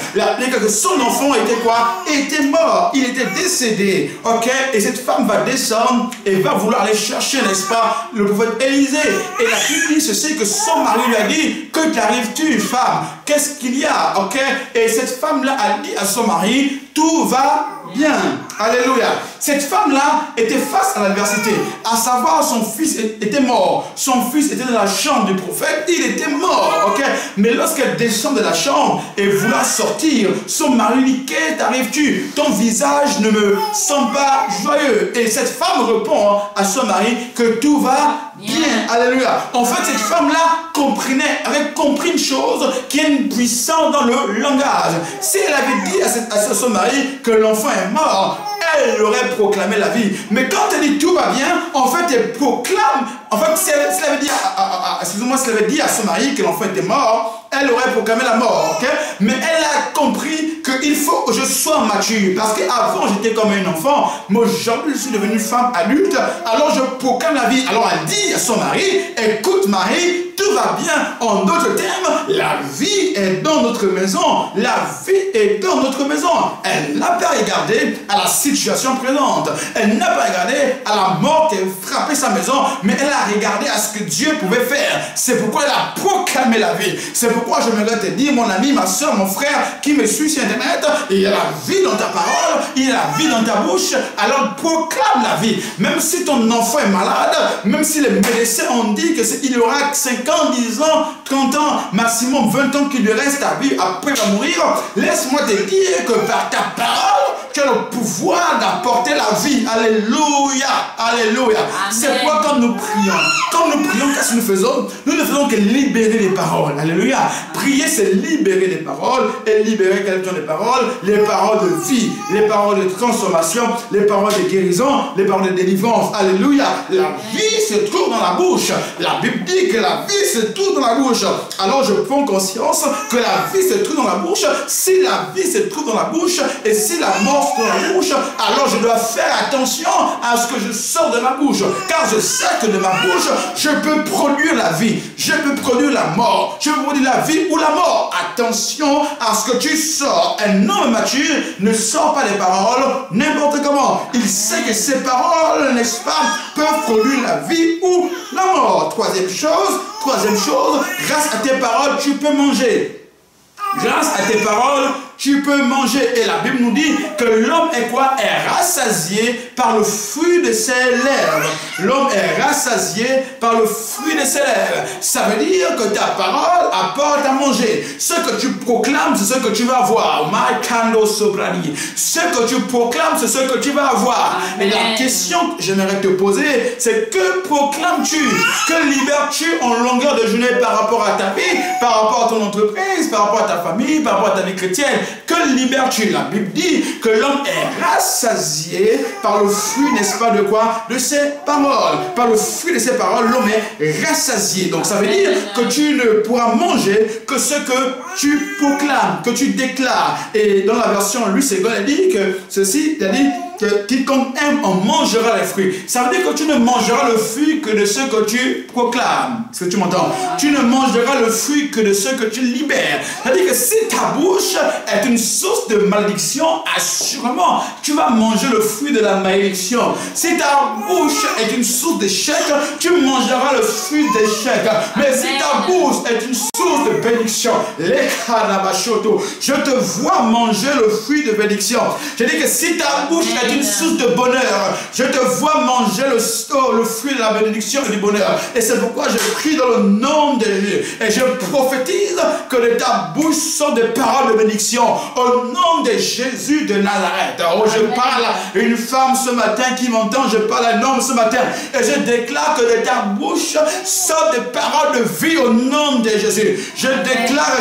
Que son enfant était quoi? Était mort. Il était décédé, ok? Et cette femme va descendre et va vouloir aller chercher, n'est-ce pas, le prophète Élisée. Et la Bible dit ceci, que son mari lui a dit, que t'arrives-tu, femme? Qu'est-ce qu'il y a, ok? Et cette femme-là a dit à son mari, tout va bien. Alléluia. Cette femme-là était face à l'adversité. À savoir, son fils était mort. Son fils était dans la chambre du prophète. Il était mort. Ok. Mais lorsqu'elle descend de la chambre et vouloir sortir, son mari dit, qu'est-ce t'arrive-tu? Ton visage ne me semble pas joyeux. Et cette femme répond à son mari que tout va bien. Alléluia. En fait, cette femme-là avait compris une chose qui est une puissance dans le langage. Si elle avait dit à son mari que l'enfant est mort, elle aurait proclamé la vie. Mais quand elle dit tout va bien, en fait, elle proclame. En fait, si elle avait dit, excusez-moi, si elle avait dit à son mari que l'enfant était mort, elle aurait proclamé la mort. Okay? Mais elle a compris qu'il faut que je sois mature. Parce qu'avant, j'étais comme un enfant. Mais aujourd'hui, je suis devenue femme adulte. Alors, je proclame la vie. Alors, elle dit à son mari, écoute, Marie, tout va bien. En d'autres termes, la vie est dans notre maison. La vie est dans notre maison. Elle n'a pas regardé à la situation présente. Elle n'a pas regardé à la mort qui a frappé sa maison. Mais elle a regardé à ce que Dieu pouvait faire. C'est pourquoi elle a proclamé la vie. C'est pourquoi j'aimerais te dire, mon ami, ma soeur, mon frère, qui me suit sur Internet, il y a la vie dans ta parole, il y a la vie dans ta bouche. Alors proclame la vie. Même si ton enfant est malade, même si les médecins ont dit qu'il aura 5 ans, 10 ans, 30 ans, maximum 20 ans qu'il lui reste à vivre, après il va mourir, laisse-moi te dire que par ta parole, tu as le pouvoir d'apporter la vie. Alléluia. Alléluia. C'est quoi quand nous prions? Quand nous prions, qu'est-ce que nous faisons? Nous ne faisons que libérer les paroles. Alléluia. Prier, c'est libérer les paroles. Et libérer quelqu'un des paroles. Les paroles de vie, les paroles de transformation, les paroles de guérison, les paroles de délivrance. Alléluia. La vie se trouve dans la bouche. La Bible dit que la vie se trouve dans la bouche. Alors je prends conscience que la vie se trouve dans la bouche. Si la vie se trouve dans la bouche et si la mort dans la bouche, alors je dois faire attention à ce que je sors de ma bouche, car je sais que de ma bouche je peux produire la vie, je peux produire la mort, je peux produire la vie ou la mort. Attention à ce que tu sors. Un homme mature ne sort pas les paroles n'importe comment. Il sait que ces paroles, n'est-ce pas, peuvent produire la vie ou la mort. Troisième chose, grâce à tes paroles tu peux manger. Grâce à tes paroles tu peux manger. Et la Bible nous dit que l'homme est quoi? Est rassasié par le fruit de ses lèvres. L'homme est rassasié par le fruit de ses lèvres. Ça veut dire que ta parole apporte à manger. Ce que tu proclames, c'est ce que tu vas avoir. Ce que tu proclames, c'est ce que tu vas avoir. Amen. Et la question que j'aimerais te poser, c'est que proclames-tu? Que libères-tu en longueur de journée par rapport à ta vie, par rapport à ton entreprise, par rapport à ta famille, par rapport à ta vie chrétienne? Que libères-tu? La Bible dit que l'homme est rassasié par le fruit, n'est-ce pas, de quoi? De ses paroles. Par le fruit de ses paroles, l'homme est rassasié. Donc ça veut dire que tu ne pourras manger que ce que tu proclames, que tu déclares. Et dans la version Louis II, elle dit que ceci, elle dit que quiconque aime en mangera les fruits. Ça veut dire que tu ne mangeras le fruit que de ce que tu proclames. Est-ce que tu m'entends? Tu ne mangeras le fruit que de ce que tu libères. Ça veut dire que si ta bouche est une source de malédiction, assurément, tu vas manger le fruit de la malédiction. Si ta bouche est une source d'échec, tu mangeras le fruit d'échec. Mais si ta bouche est une source de bénédiction, je te vois manger le fruit de bénédiction. Je dis que si ta bouche est une source de bonheur, je te vois manger le fruit de la bénédiction et du bonheur. Et c'est pourquoi je prie dans le nom de Jésus. Et je prophétise que de ta bouche sortent des paroles de bénédiction. Au nom de Jésus de Nazareth. Oh, je parle à une femme ce matin qui m'entend. Je parle à un homme ce matin. Et je déclare que de ta bouche sortent des paroles de vie au nom de Jésus. Je déclare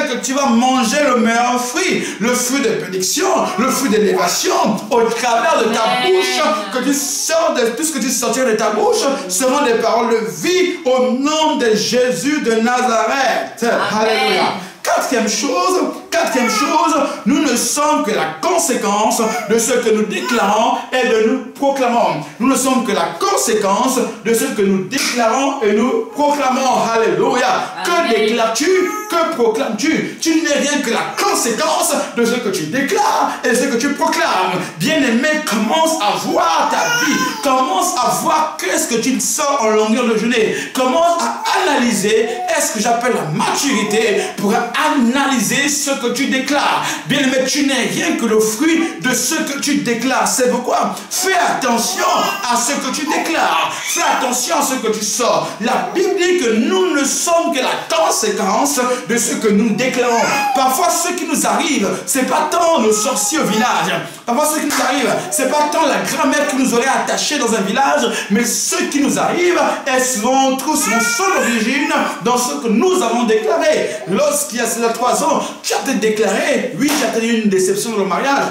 que tu vas manger le meilleur fruit. Le fruit de bénédiction, le fruit d'élévation. Au travers de ta bouche, que tu sors de tout ce que tu sortiras de ta bouche seront des paroles de vie au nom de Jésus de Nazareth. Alléluia. Quatrième chose, nous ne sommes que la conséquence de ce que nous déclarons et de nous proclamons. Nous ne sommes que la conséquence de ce que nous déclarons et nous proclamons. Alléluia. Que déclares-tu? Que Que proclames-tu? Tu n'es rien que la conséquence de ce que tu déclares et ce que tu proclames. Bien-aimé, commence à voir ta vie. Commence à voir qu'est-ce que tu sors en longueur de journée. Commence à analyser, est-ce que j'appelle la maturité pour analyser ce que tu déclares. Bien-aimé, tu n'es rien que le fruit de ce que tu déclares. C'est pourquoi fais attention à ce que tu déclares. Fais attention à ce que tu sors. La Bible dit que nous ne sommes que la conséquence de ce que nous déclarons. Parfois, ce qui nous arrive, c'est pas tant nos sorciers au village. Parfois, ce qui nous arrive, c'est pas tant la grand-mère qui nous aurait attachés dans un village, mais ce qui nous arrive est souvent son origine dans ce que nous avons déclaré. Lorsqu'il y a 3 ans, tu as peut-être déclaré, oui, tu as peut-être eu une déception dans le mariage,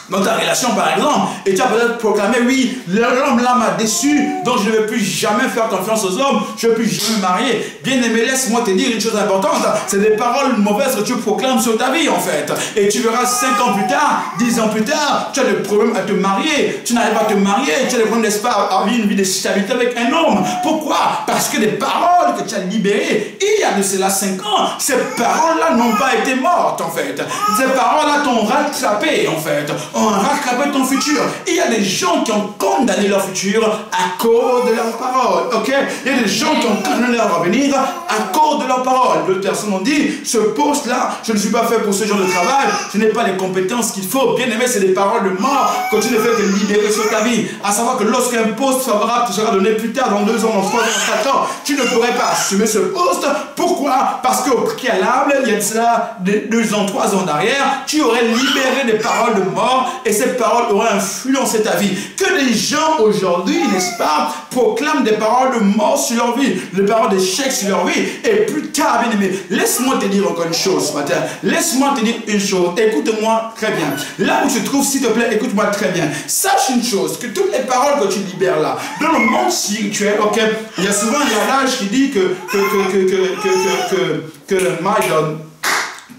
dans ta relation par exemple, et tu as peut-être proclamé, oui, l'homme là m'a déçu, donc je ne vais plus jamais faire confiance aux hommes, je ne vais plus jamais me marier. Bien aimé, laisse-moi te dire une chose importante, c'est des paroles mauvaises que tu proclames sur ta vie en fait. Et tu verras 5 ans plus tard, 10 ans plus tard, tu as des problèmes à te marier, tu n'arrives pas à te marier, tu as des problèmes, n'est-ce pas, à vivre une vie de stabilité avec un homme. Pourquoi? Parce que des paroles que tu as libérées, il y a de cela 5 ans, ces paroles-là n'ont pas été mortes en fait. Ces paroles-là t'ont rattrapé en fait. On rattraper ton futur. Il y a des gens qui ont condamné leur futur à cause de leurs paroles. Ok? Il y a des gens qui ont condamné leur avenir à cause de leurs paroles. D'autres personnes ont dit, ce poste-là, je ne suis pas fait pour ce genre de travail, je n'ai pas les compétences qu'il faut. Bien aimé, c'est des paroles de mort que tu ne fais que libérer sur ta vie. À savoir que lorsqu'un poste favorable te sera donné plus tard, dans 2 ans, dans 3 ans, dans 4 ans, tu ne pourrais pas assumer ce poste. Pourquoi? Parce qu'au préalable, il y a de cela 2 ans, 3 ans derrière, tu aurais libéré des paroles de mort et ces paroles auraient influencé ta vie. Que les gens aujourd'hui, n'est-ce pas, proclament des paroles de mort sur leur vie, des paroles d'échec sur leur vie, et plus tard, bien aimé, laisse-moi te dire encore une chose ce matin. Laisse-moi te dire une chose. Écoute-moi très bien. Là où tu te trouves, s'il te plaît, écoute-moi très bien. Sache une chose, que toutes les paroles que tu libères là, dans le monde spirituel, ok, il y a souvent un adage qui dit que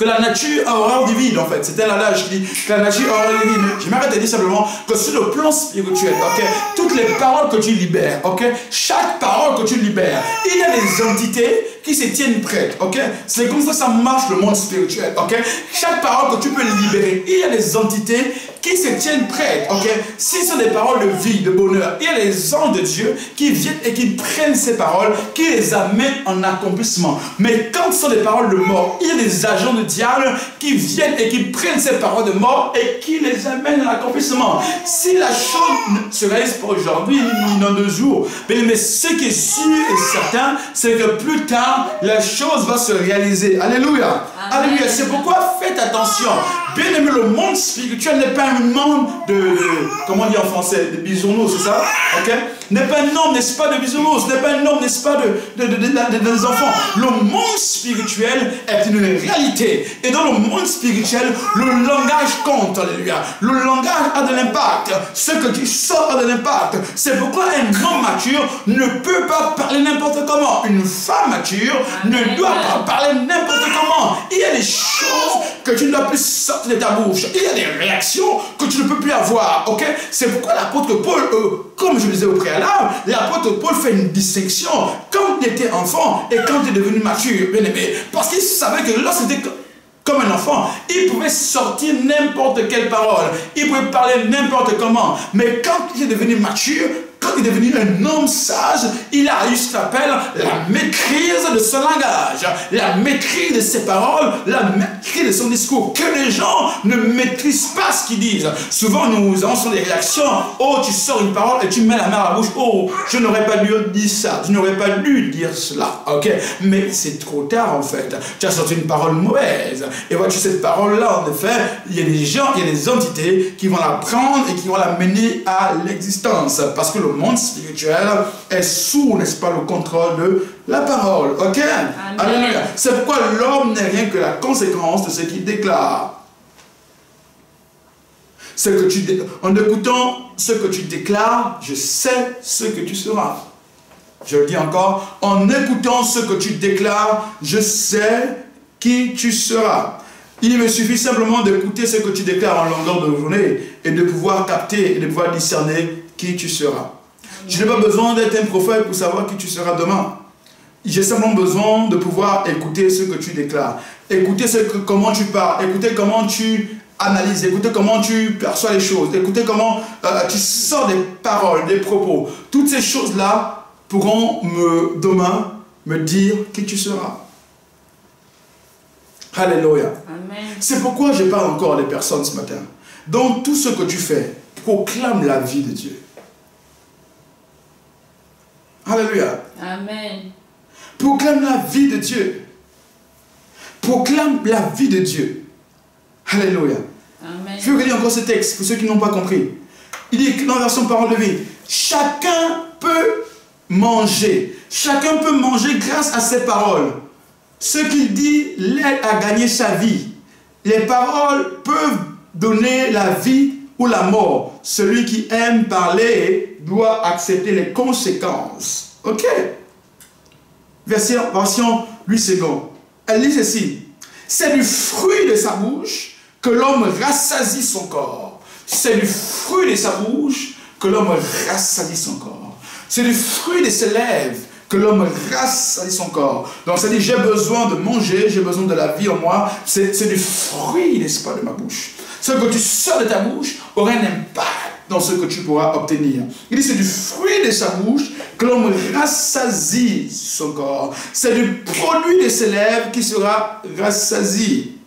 la nature a horreur du vide en fait. C'était l'adage qui dit que la nature a horreur du vide. J'aimerais te dire simplement que sur le plan spirituel, ok, toutes les paroles que tu libères, ok, chaque parole que tu libères, il y a des entités qui se tiennent prêtes, ok. C'est comme ça que ça marche le monde spirituel, ok. Chaque parole que tu peux libérer, il y a des entités qui se tiennent prêtes, ok. Si ce sont des paroles de vie, de bonheur, il y a les anges de Dieu qui viennent et qui prennent ces paroles, qui les amènent en accomplissement. Mais quand ce sont des paroles de mort, il y a des agents de diable qui viennent et qui prennent ces paroles de mort et qui les amènent à l'accomplissement. Si la chose ne se réalise pas aujourd'hui, ni dans 2 jours, mais ce qui est sûr et certain, c'est que plus tard, la chose va se réaliser. Alléluia. Amen. Alléluia. C'est pourquoi faites attention. Bien aimé, le monde spirituel n'est pas un monde comment on dit en français, de bisounours, c'est ça? Ok? N'est pas un homme, n'est-ce pas, de bisounours, n'est pas un homme, n'est-ce pas, des enfants. Le monde spirituel est une réalité. Et dans le monde spirituel, le langage compte, alléluia. Le langage a de l'impact. Ce que tu sors a de l'impact. C'est pourquoi un homme mature ne peut pas parler n'importe comment. Une femme mature ne doit pas parler n'importe comment. Il y a des choses que tu ne dois plus sortir de ta bouche. Il y a des réactions que tu ne peux plus avoir. Ok? C'est pourquoi l'apôtre Paul, comme je le disais au préalable, l'apôtre Paul fait une distinction quand il était enfant et quand il est devenu mature, bien aimé. Parce qu'il savait que lorsqu'il était comme un enfant, il pouvait sortir n'importe quelle parole. Il pouvait parler n'importe comment. Mais quand il est devenu mature, quand il est devenu un homme sage, il a eu ce qu'on appelle la maîtrise de son langage, la maîtrise de ses paroles, la maîtrise de son discours. Que les gens ne maîtrisent pas ce qu'ils disent. Souvent, nous avons sur des réactions. Oh, tu sors une parole et tu mets la main à la bouche. Oh, je n'aurais pas dû dire ça. Je n'aurais pas dû dire cela. Ok? Mais c'est trop tard en fait. Tu as sorti une parole mauvaise. Et vois-tu, cette parole-là, en effet, il y a des gens, il y a des entités qui vont la prendre et qui vont la mener à l'existence. Parce que le monde spirituel est sous, n'est-ce pas, le contrôle de la parole. Ok? Alléluia. C'est pourquoi l'homme n'est rien que la conséquence de ce qu'il déclare. En écoutant ce que tu déclares, je sais ce que tu seras. Je le dis encore, en écoutant ce que tu déclares, je sais qui tu seras. Il me suffit simplement d'écouter ce que tu déclares en longueur de journée et de pouvoir capter et de pouvoir discerner qui tu seras. Je n'ai pas besoin d'être un prophète pour savoir qui tu seras demain. j'ai simplement besoin de pouvoir écouter ce que tu déclares, écouter comment tu parles, écouter comment tu analyses, écouter comment tu perçois les choses, écouter comment tu sors des paroles, des propos. Toutes ces choses-là pourront demain me dire qui tu seras. Alléluia. C'est pourquoi je parle encore à des personnes ce matin. Dans tout ce que tu fais, proclame la vie de Dieu. Alléluia. Amen. Proclame la vie de Dieu. Proclame la vie de Dieu. Alléluia. Amen. Je vais relire encore ce texte pour ceux qui n'ont pas compris. Il dit dans la version parole de vie, chacun peut manger. Chacun peut manger grâce à ses paroles. Ce qu'il dit l'aide à gagner sa vie. Les paroles peuvent donner la vie ou la mort. Celui qui aime parler doit accepter les conséquences. Ok. Version 8 secondes. Elle dit ceci. C'est du fruit de sa bouche que l'homme rassasie son corps. C'est du fruit de sa bouche que l'homme rassasie son corps. C'est du fruit de ses lèvres que l'homme rassasie son corps. Donc ça dit, j'ai besoin de manger, j'ai besoin de la vie en moi. C'est du fruit, n'est-ce pas, de ma bouche. Ce que tu sors de ta bouche aura un impact dans ce que tu pourras obtenir. Il dit, c'est du fruit de sa bouche que l'homme rassasie son corps. C'est du produit de ses lèvres qui sera rassasié.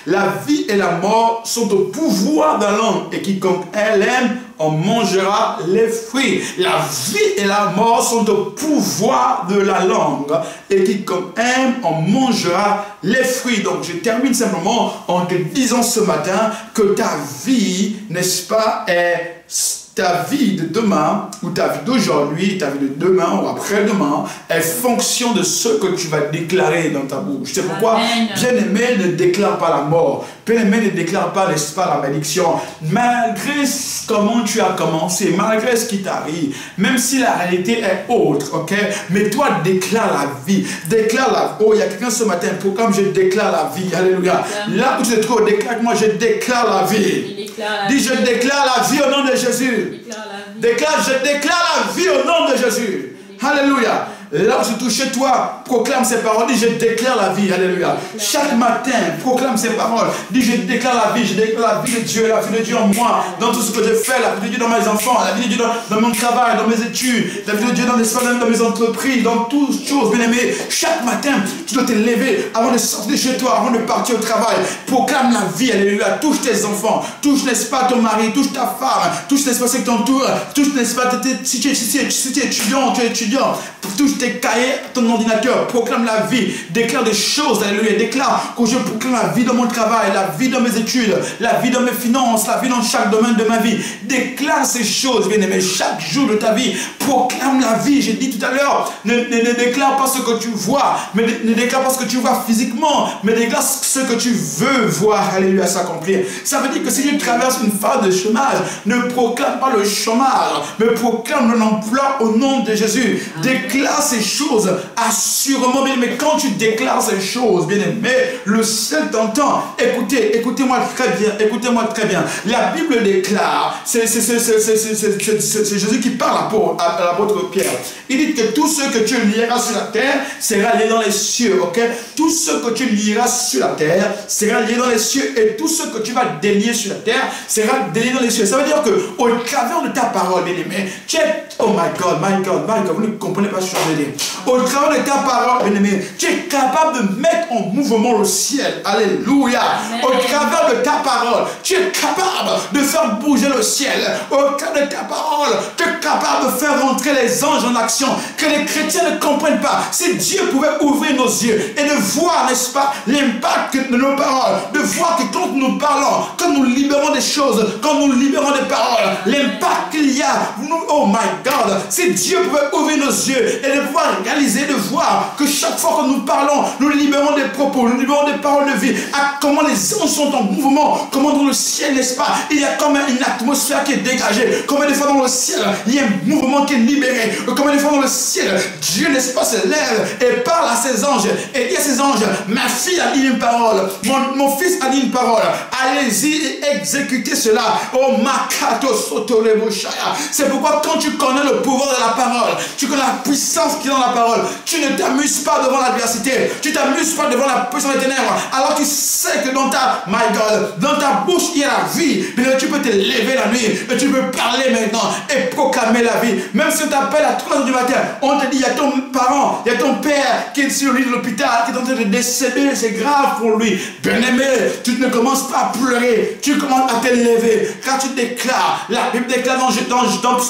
La vie et la mort sont au pouvoir de la langue, et quiconque elle aime en mangera les fruits. La vie et la mort sont au pouvoir de la langue, et quiconque aime en mangera les fruits. Donc je termine simplement en te disant ce matin que ta vie, n'est-ce pas, est ta vie de demain, ou ta vie d'aujourd'hui, ta vie de demain ou après-demain, est fonction de ce que tu vas déclarer dans ta bouche. C'est pourquoi, bien-aimé, ne déclare pas la mort. Bien-aimé, ne déclare pas, n'est-ce pas, la malédiction. Malgré comment tu as commencé, malgré ce qui t'arrive, même si la réalité est autre, ok? Mais toi, déclare la vie. Déclare la vie. Oh, il y a quelqu'un ce matin, comme je déclare la vie. Alléluia. Là où tu te trouves, déclare-moi, je déclare la vie. Dis, je déclare la vie au nom de Jésus. Déclare, je déclare la vie au nom de Jésus. Alléluia. Là où tu touches chez toi, proclame ces paroles. Dis, je déclare la vie. Alléluia. Chaque matin, proclame ces paroles. Dis, je déclare la vie. Je déclare la vie de Dieu. La vie de Dieu en moi. Dans tout ce que je fais. La vie de Dieu dans mes enfants. La vie de Dieu dans mon travail, dans mes études. La vie de Dieu dans mes entreprises. Dans toutes choses, bien aimé. Chaque matin, tu dois te lever avant de sortir de chez toi, avant de partir au travail. Proclame la vie. Alléluia. Touche tes enfants. Touche, n'est-ce pas, ton mari. Touche ta femme. Touche, n'est-ce pas, ceux qui t'entourent. Touche, n'est-ce pas, si tu es étudiant, touche tes cahiers, ton ordinateur, proclame la vie, déclare des choses, alléluia, déclare que je proclame la vie dans mon travail, la vie dans mes études, la vie dans mes finances, la vie dans chaque domaine de ma vie. Déclare ces choses, bien aimé, chaque jour de ta vie, proclame la vie. J'ai dit tout à l'heure, ne déclare pas ce que tu vois, mais ne déclare pas ce que tu vois physiquement, mais déclare ce que tu veux voir, alléluia, s'accomplir. Ça veut dire que si tu traverses une phase de chômage, ne proclame pas le chômage, mais proclame l'emploi au nom de Jésus. Déclare ces choses assurément, bien aimé. Quand tu déclares ces choses, bien aimé, le ciel t'entend. Écoutez-moi très bien, écoutez-moi très bien. La Bible déclare, c'est Jésus qui parle à l'apôtre Pierre. Il dit que tout ce que tu lieras sur la terre sera lié dans les cieux, ok? Tout ce que tu lieras sur la terre sera lié dans les cieux, et tout ce que tu vas délier sur la terre sera délié dans les cieux. Ça veut dire que au travers de ta parole, bien aimé, tu es, oh my God, vous ne comprenez pas ce que je veux dire. Au travers de ta parole, bien aimé, tu es capable de mettre en mouvement le ciel. Alléluia. Amen. Au travers de ta parole, tu es capable de faire bouger le ciel. Au travers de ta parole, tu es capable de faire rentrer les anges en action que les chrétiens ne comprennent pas. Si Dieu pouvait ouvrir nos yeux et de voir, n'est-ce pas, l'impact de nos paroles, de voir que quand nous parlons, quand nous libérons des choses, quand nous libérons des paroles, l'impact qu'il y a, oh my God, si Dieu pouvait ouvrir nos yeux et de pouvoir réaliser, de voir que chaque fois que nous parlons, nous libérons des propos, nous libérons des paroles de vie, à comment les anges sont en mouvement, comment dans le ciel, n'est-ce pas, il y a comme une atmosphère qui est dégagée, combien de fois dans le ciel, il y a un mouvement qui est libéré, combien de fois dans le ciel, Dieu, n'est-ce pas, se lève et parle à ses anges, et dit à ses anges, ma fille a dit une parole, mon fils a dit une parole, allez-y et exécutez exécuter cela. Oh, Makato Sotoreboshaya. C'est pourquoi quand tu connais le pouvoir de la parole, tu connais la puissance qui est dans la parole, tu ne t'amuses pas devant l'adversité, tu t'amuses pas devant la puissance des ténèbres. Alors tu sais que dans ta, my God, dans ta bouche il y a la vie. Mais tu peux te lever la nuit et tu peux parler maintenant et proclamer la vie. Même si on t'appelle à 3 h du matin, on te dit, il y a ton parent, il y a ton père qui est sur le lit de l'hôpital, qui est en train de décéder, c'est grave pour lui. Bien-aimé, tu ne commences pas à pleurer, tu commences à te lever, car tu déclares, la Bible déclare dans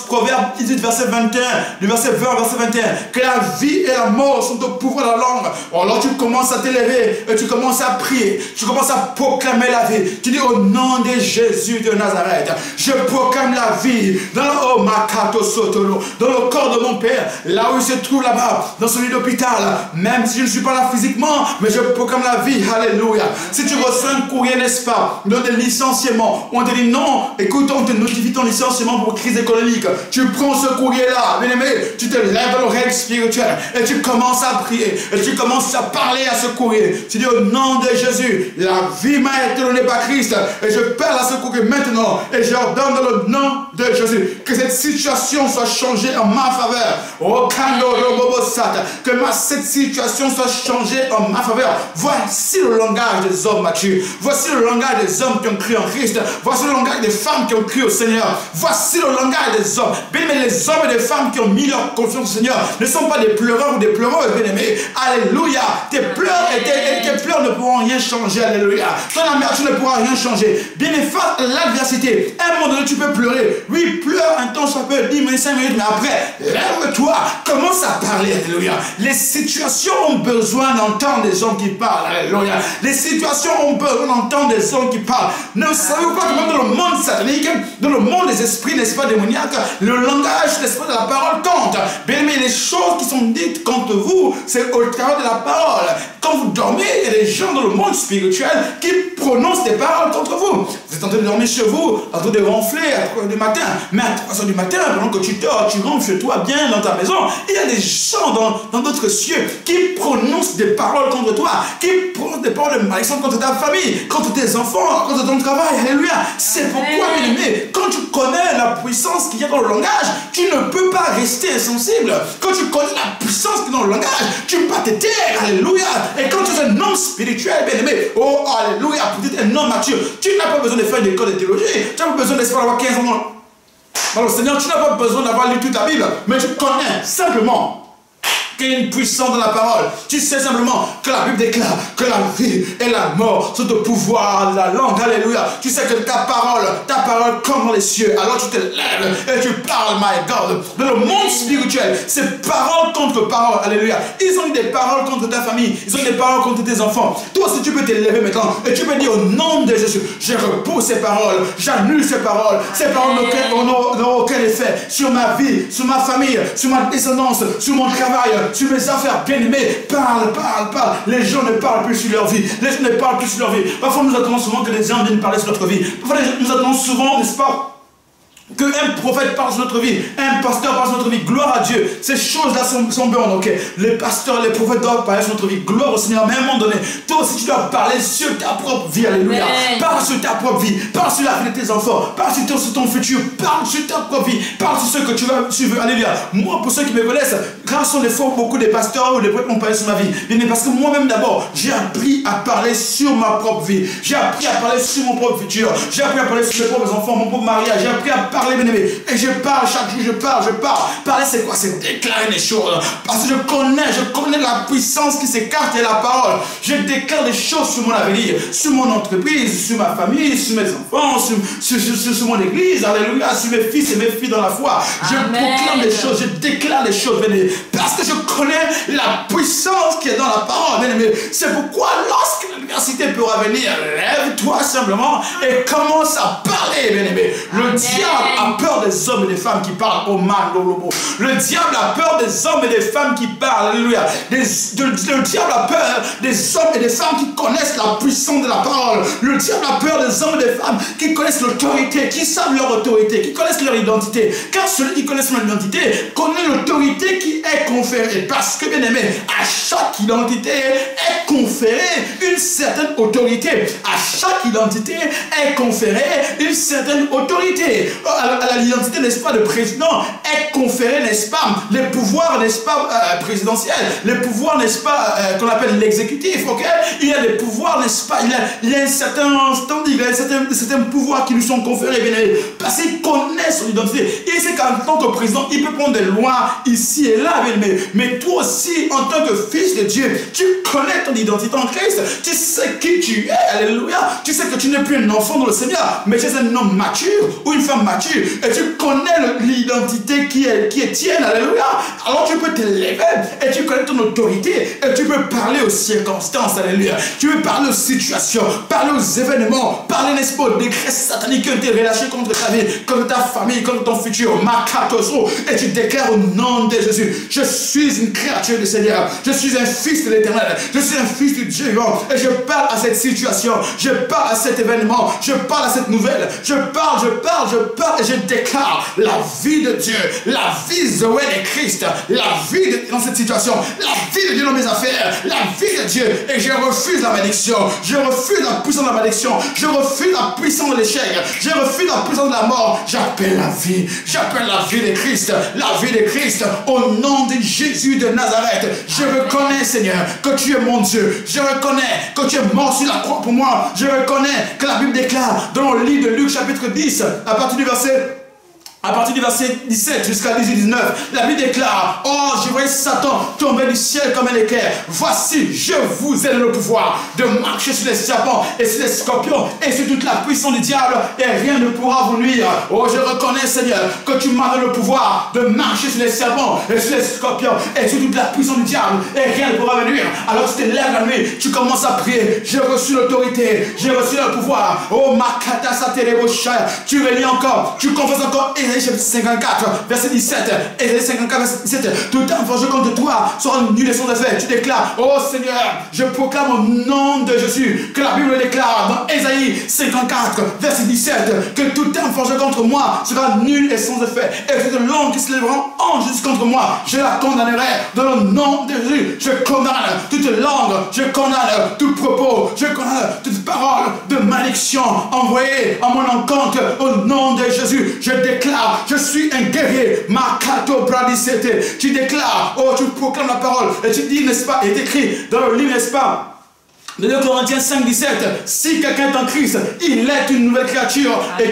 Proverbe 18, verset 21, du verset 20 au verset 21, que la vie et la mort sont au pouvoir de la langue. Alors tu commences à te lever et tu commences à prier, tu commences à proclamer la vie. Tu dis au nom de Jésus de Nazareth, je proclame la vie dans le corps de mon père, là où il se trouve là-bas, dans son lit d'hôpital, même si je ne suis pas là physiquement, mais je proclame la vie. Alléluia. Si tu reçois un courrier, n'est-ce pas, de licenciement, on te dit non, écoute, on te notifie ton licenciement pour crise économique, tu prends ce courrier-là, bien aimé, tu te lèves dans l'oreille spirituelle et tu commences à prier et tu commences à parler à ce courrier. Tu dis au nom de Jésus, la vie m'a été donnée par Christ et je parle à ce courrier maintenant et j'ordonne dans le nom de Jésus que cette situation soit changée en ma faveur. Oh, que cette situation soit changée en ma faveur. Voici le langage des hommes matures. Voici le langage des hommes qui ont cru en Christ. Voici le langage des femmes qui ont cru au Seigneur. Voici le langage des hommes. Bien aimés, les hommes et les femmes qui ont mis leur confiance au Seigneur ne sont pas des pleureurs ou des pleureuses, bien aimés. Alléluia. Tes pleurs ne pourront rien changer. Alléluia. Ton amertume ne pourra rien changer. Bien aimé, face à l'adversité, à un moment donné, tu peux pleurer. Oui, pleure un temps, ça peut 10 minutes, 5 minutes, mais après, lève-toi. Commence à parler. Alléluia. Les situations ont besoin d'entendre des hommes qui parlent. Alléluia. Les situations ont besoin d'entendre des hommes qui parlent. Ne savez-vous pas que même dans le monde satanique, dans le monde des esprits, n'est-ce pas, démoniaques, le langage, n'est-ce pas, de la parole compte. Bien aimé, les choses qui sont dites contre vous, c'est au travers de la parole. Quand vous dormez, il y a des gens dans le monde spirituel qui prononcent des paroles contre vous. Vous êtes en train de dormir chez vous, en train de ronfler à 3 h du matin. Mais à 3 h du matin, pendant que tu dors, tu rentres chez toi bien dans ta maison, il y a des gens dans d'autres cieux qui prononcent des paroles contre toi, qui prononcent des paroles de malédiction contre ta famille, contre tes enfants, contre ton travail. Alléluia. C'est pourquoi, bien aimé, quand tu connais la puissance qu'il y a dans le langage, tu ne peux pas rester insensible. Quand tu connais la puissance qu'il y a dans le langage, tu ne peux pas te taire. Alléluia. Et quand tu es un homme spirituel, bien aimé, oh, alléluia, pour être un homme mature, tu n'as pas besoin de faire une école de théologie, tu n'as pas besoin d'avoir 15 ans dans le Seigneur, tu n'as pas besoin d'avoir lu toute la Bible, mais tu connais simplement qu'il y a une puissance dans la parole. Tu sais simplement que la Bible déclare que la vie et la mort sont au pouvoir de la langue. Alléluia. Tu sais que ta parole comme dans les cieux. Alors tu te lèves et tu parles, my God. Dans le monde spirituel, c'est parole contre parole. Alléluia. Ils ont eu des paroles contre ta famille. Ils ont eu des paroles contre tes enfants. Toi aussi, tu peux te lever maintenant et tu peux dire au nom de Jésus, je repousse ces paroles. J'annule ces paroles. Ces paroles n'ont aucun effet sur ma vie, sur ma famille, sur ma descendance, sur mon travail, sur mes affaires. Bien-aimés, parle. Les gens ne parlent plus sur leur vie. Les gens ne parlent plus sur leur vie. Parfois, nous attendons souvent que les gens viennent parler sur notre vie. Parfois, nous attendons souvent, n'est-ce pas, qu'un prophète parle sur notre vie, un pasteur parle sur notre vie. Gloire à Dieu. Ces choses-là sont bonnes, ok. Les pasteurs, les prophètes doivent parler sur notre vie. Gloire au Seigneur. Mais à un moment donné, toi aussi tu dois parler sur ta propre vie. Alléluia. Parle sur ta propre vie. Parle sur la vie de tes enfants. Parle sur ton futur. Parle sur ta propre vie. Parle sur ce que tu veux. Alléluia. Moi, pour ceux qui me connaissent, grâce aux efforts, beaucoup de pasteurs ou de prophètes ont parlé sur ma vie. Bien, parce que moi-même d'abord, j'ai appris à parler sur ma propre vie. J'ai appris à parler sur mon propre futur. J'ai appris à parler sur mes propres enfants, mon propre mariage. J'ai appris à parler, bien-aimé. Et je parle chaque jour, je parle. Parler, c'est quoi? C'est déclarer des choses. Parce que je connais la puissance qui s'écarte de la parole. Je déclare des choses sur mon avenir, sur mon entreprise, sur ma famille, sur mes enfants, sur mon église. Alléluia. Sur mes fils et mes filles dans la foi. Je proclame des choses, je déclare des choses, bien-aimé. Parce que je connais la puissance qui est dans la parole, bien-aimé. C'est pourquoi lorsque l'adversité peut revenir, lève-toi simplement et commence à parler, bien-aimé. Le diable a peur des hommes et des femmes qui parlent au mal. Le diable a peur des hommes et des femmes qui parlent. Alléluia. Le diable a peur des hommes et des femmes qui connaissent la puissance de la parole. Le diable a peur des hommes et des femmes qui connaissent l'autorité, qui savent leur autorité, qui connaissent leur identité. Car celui qui connaît son identité connaît l'autorité qui est conférée. Parce que, bien aimé, à chaque identité est conférée une certaine autorité. À chaque identité est conférée une certaine autorité. À l'identité, n'est-ce pas, de président est conféré, n'est-ce pas, les pouvoirs, n'est-ce pas, présidentiels, les pouvoirs, n'est-ce pas, qu'on appelle l'exécutif, ok? Il y a des pouvoirs, n'est-ce pas, il y a un certain pouvoir qui lui sont conférés, bien aimé, parce qu'il connaît son identité. Il sait qu'en tant que président, il peut prendre des lois ici et là, bien aimé. Mais toi aussi, en tant que fils de Dieu, tu connais ton identité en Christ. Tu sais qui tu es, alléluia. Tu sais que tu n'es plus un enfant dans le Seigneur, mais tu es un homme mature ou une femme mature. Et tu connais l'identité qui est tienne, alléluia. Alors tu peux te lever et tu connais ton autorité. Et tu peux parler aux circonstances, alléluia. Tu peux parler aux situations, parler aux événements, parler, n'est-ce pas, aux décrets sataniques qui ont été relâchés contre ta vie, contre ta famille, contre ton futur. Et tu déclares au nom de Jésus: je suis une créature du Seigneur. Je suis un fils de l'Éternel. Je suis un fils du Dieu vivant. Et je parle à cette situation. Je parle à cet événement. Je parle à cette nouvelle. Je parle et je déclare la vie de Dieu, la vie Zoé de Christ, la vie dans cette situation, la vie de Dieu dans mes affaires, la vie de Dieu. Et je refuse la malédiction. Je refuse la puissance de la malédiction. Je refuse la puissance de l'échec. Je refuse la puissance de la mort. J'appelle la vie. J'appelle la vie de Christ. La vie de Christ au nom de Jésus de Nazareth. Je reconnais, Seigneur, que tu es mon Dieu. Je reconnais que tu es mort sur la croix pour moi. Je reconnais que la Bible déclare dans le livre de Luc chapitre 10, à partir du verset 17 jusqu'à 18-19, la Bible déclare: oh, je voyais Satan tomber du ciel comme un éclair. Voici, je vous ai le pouvoir de marcher sur les serpents et sur les scorpions et sur toute la puissance du diable, et rien ne pourra vous nuire. Oh, je reconnais, Seigneur, que tu m'as donné le pouvoir de marcher sur les serpents et sur les scorpions et sur toute la puissance du diable, et rien ne pourra me nuire. Alors tu te lèves la nuit, tu commences à prier: j'ai reçu l'autorité, j'ai reçu le pouvoir. Oh, Makata Satereboshaya, tu relis encore, tu confesses encore. Chapitre 54, verset 17, et 54, verset 17, tout enfange contre toi sera nul et sans effet. Tu déclares: oh Seigneur, je proclame au nom de Jésus, que la Bible déclare dans Ésaïe 54, verset 17, que tout enfange contre moi sera nul et sans effet. Et toute langue qui se lèvera en justice contre moi, je la condamnerai dans le nom de Jésus. Je condamne toute langue, je condamne tout propos, je condamne toute parole de malédiction envoyée à mon encontre au nom de Jésus. Je déclare: je suis un guerrier. Makato Bradisete. Tu déclares, oh, tu proclames la parole et tu dis, n'est-ce pas, il est écrit dans le livre, n'est-ce pas, de 2 Corinthiens 5, 17, si quelqu'un est en Christ, il est une nouvelle créature. Et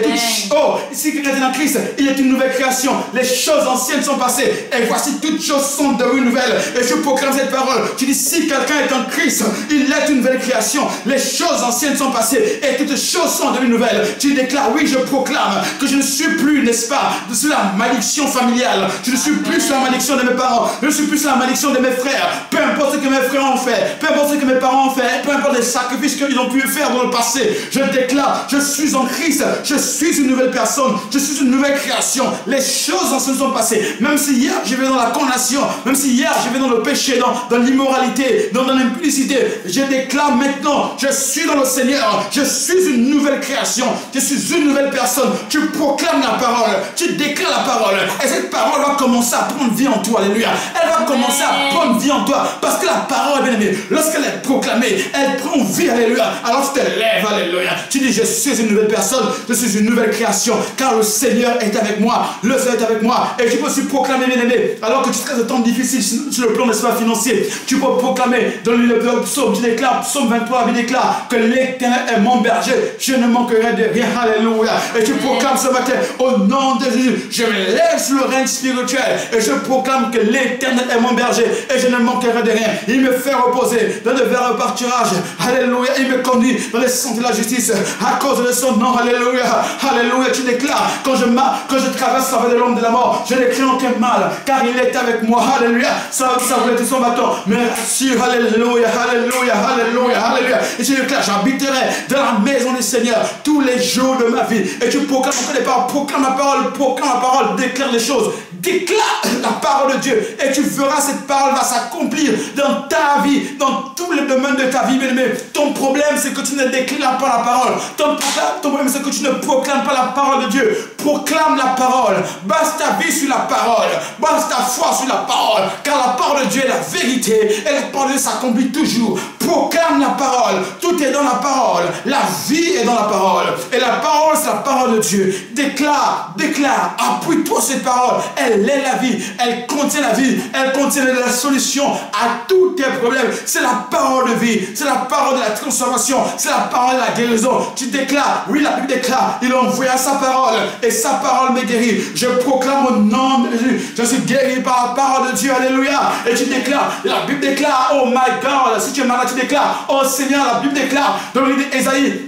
si quelqu'un est en Christ, il est une nouvelle création. Les choses anciennes sont passées et voici toutes choses sont devenues nouvelles. Et je proclame cette parole. Tu dis, si quelqu'un est en Christ, il est une nouvelle création. Les choses anciennes sont passées et toutes choses sont devenues nouvelles. Tu déclares: oui, je proclame que je ne suis plus, n'est-ce pas, sous la malédiction familiale. Je ne suis plus sous la malédiction de mes parents. Je ne suis plus sous la malédiction de mes frères. Peu importe ce que mes frères ont fait, peu importe ce que mes parents ont fait, peu importe les sacrifices qu'ils ont pu faire dans le passé, je déclare: je suis en Christ, je suis une nouvelle personne, je suis une nouvelle création. Les choses anciennes sont passées. Même si hier je vais dans la condamnation, même si hier je vais dans le péché, dans l'immoralité, dans l'impudicité, je déclare maintenant: je suis dans le Seigneur, je suis une nouvelle création, je suis une nouvelle personne. Tu proclames la parole, tu déclares la parole, et cette parole va commencer à prendre vie en toi. Alléluia. Elle va commencer à prendre vie en toi, parce que la parole, bien aimée, lorsqu'elle est proclamée, elle prend vie. Alléluia. Alors tu te lèves, alléluia. Tu dis: je suis une nouvelle personne, je suis une nouvelle création, car le Seigneur est avec moi, le Seigneur est avec moi. Et tu peux aussi proclamer, bien aimé, alors que tu traverses des temps difficiles sur le plan, n'est-ce pas, financier, tu peux proclamer dans le psaume, tu déclares, psaume 23, il déclare que l'Éternel est mon berger, je ne manquerai de rien. Alléluia. Et tu proclames ce matin: au nom de Jésus, je me lève sur le règne spirituel et je proclame que l'Éternel est mon berger et je ne manquerai de rien. Il me fait reposer dans de verts pâturages. Alléluia. Il me conduit dans les sentiers de la justice à cause de son nom. Alléluia. Alléluia. Tu déclares Alléluia. Quand je traverse la vallée de l'ombre de la mort, je ne crains aucun mal, car il est avec moi. Alléluia. Ça voulait être son bâton. Merci. Alléluia. Alléluia. Alléluia. Alléluia. Et je déclare, j'habiterai dans la maison du Seigneur tous les jours de ma vie. Et tu proclames encore les paroles, proclame la parole, déclare les choses. Déclare la parole de Dieu et tu verras cette parole va s'accomplir dans ta vie, dans tous les domaines de ta vie, bien-aimé. Ton problème, c'est que tu ne déclares pas la parole. Ton problème, c'est que tu ne proclames pas la parole de Dieu. Proclame la parole. Base ta vie sur la parole. Base ta foi sur la parole. Car la parole de Dieu est la vérité et la parole de Dieu s'accomplit toujours. Proclame la parole. Tout est dans la parole. La vie est dans la parole. Et la parole, c'est la parole de Dieu. Déclare, appuie-toi sur cette parole. Elle est la vie. Elle contient la vie. Elle contient la solution à tous tes problèmes. C'est la parole de vie. C'est la parole de la transformation. C'est la parole de la guérison. Tu déclares, oui, la Bible déclare, il envoya sa parole et sa parole me guérit. Je proclame au nom de Jésus. Je suis guéri par la parole de Dieu. Alléluia. Et tu déclares, la Bible déclare, oh my God, si tu es malade, tu déclares, oh Seigneur, la Bible déclare dans le livre d'Ésaïe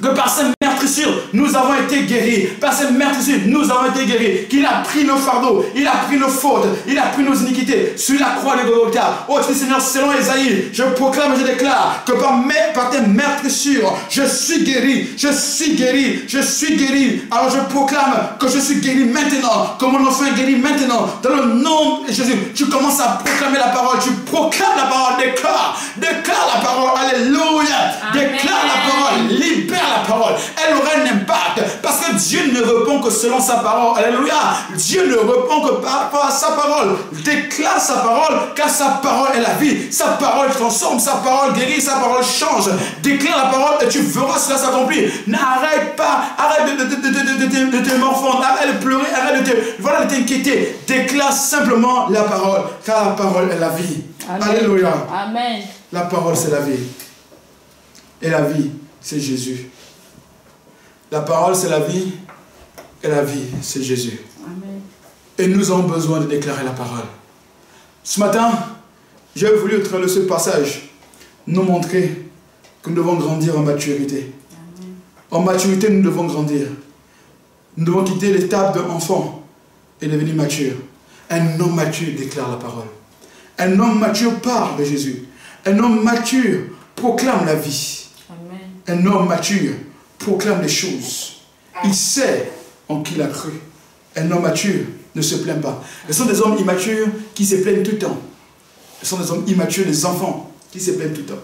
que par ses meurtrissures, nous avons été guéris. Par ses meurtrissures, nous avons été guéris. Qu'il a pris nos fardeaux, il a pris nos fautes, il a pris nos iniquités sur la croix de Golgotha. Oh Seigneur, selon Ésaïe, je proclame et je déclare que par tes meurtrissures, je suis guéri, je suis guéri, je suis guéri. Alors je proclame que je suis guéri maintenant, que mon enfant est guéri maintenant. Dans le nom de Jésus, tu commences à proclamer la parole, tu proclames la parole, déclare la parole, alléluia. Déclare la parole, libère la parole, elle aura un impact parce que Dieu ne répond que selon sa parole. Alléluia. Dieu ne répond que par rapport à sa parole. Déclare sa parole car sa parole est la vie. Sa parole transforme, sa parole guérit, sa parole change. Déclare la parole et tu verras cela s'accomplir. N'arrête pas, arrête de te morfondre, arrête de pleurer, arrête de t'inquiéter. Déclare simplement la parole car la parole est la vie. Amen. Alléluia. Amen. La parole c'est la vie. Et la vie c'est Jésus. La parole, c'est la vie, et la vie, c'est Jésus. Amen. Et nous avons besoin de déclarer la parole. Ce matin, j'ai voulu, au travers de ce passage, nous montrer que nous devons grandir en maturité. Amen. En maturité, nous devons grandir. Nous devons quitter l'étape d'enfant et devenir mature. Un homme mature déclare la parole. Un homme mature parle de Jésus. Un homme mature proclame la vie. Amen. Un homme mature proclame les choses. Il sait en qui il a cru. Un homme mature ne se plaint pas. Ce sont des hommes immatures qui se plaignent tout le temps. Ce sont des hommes immatures, des enfants qui se plaignent tout le temps.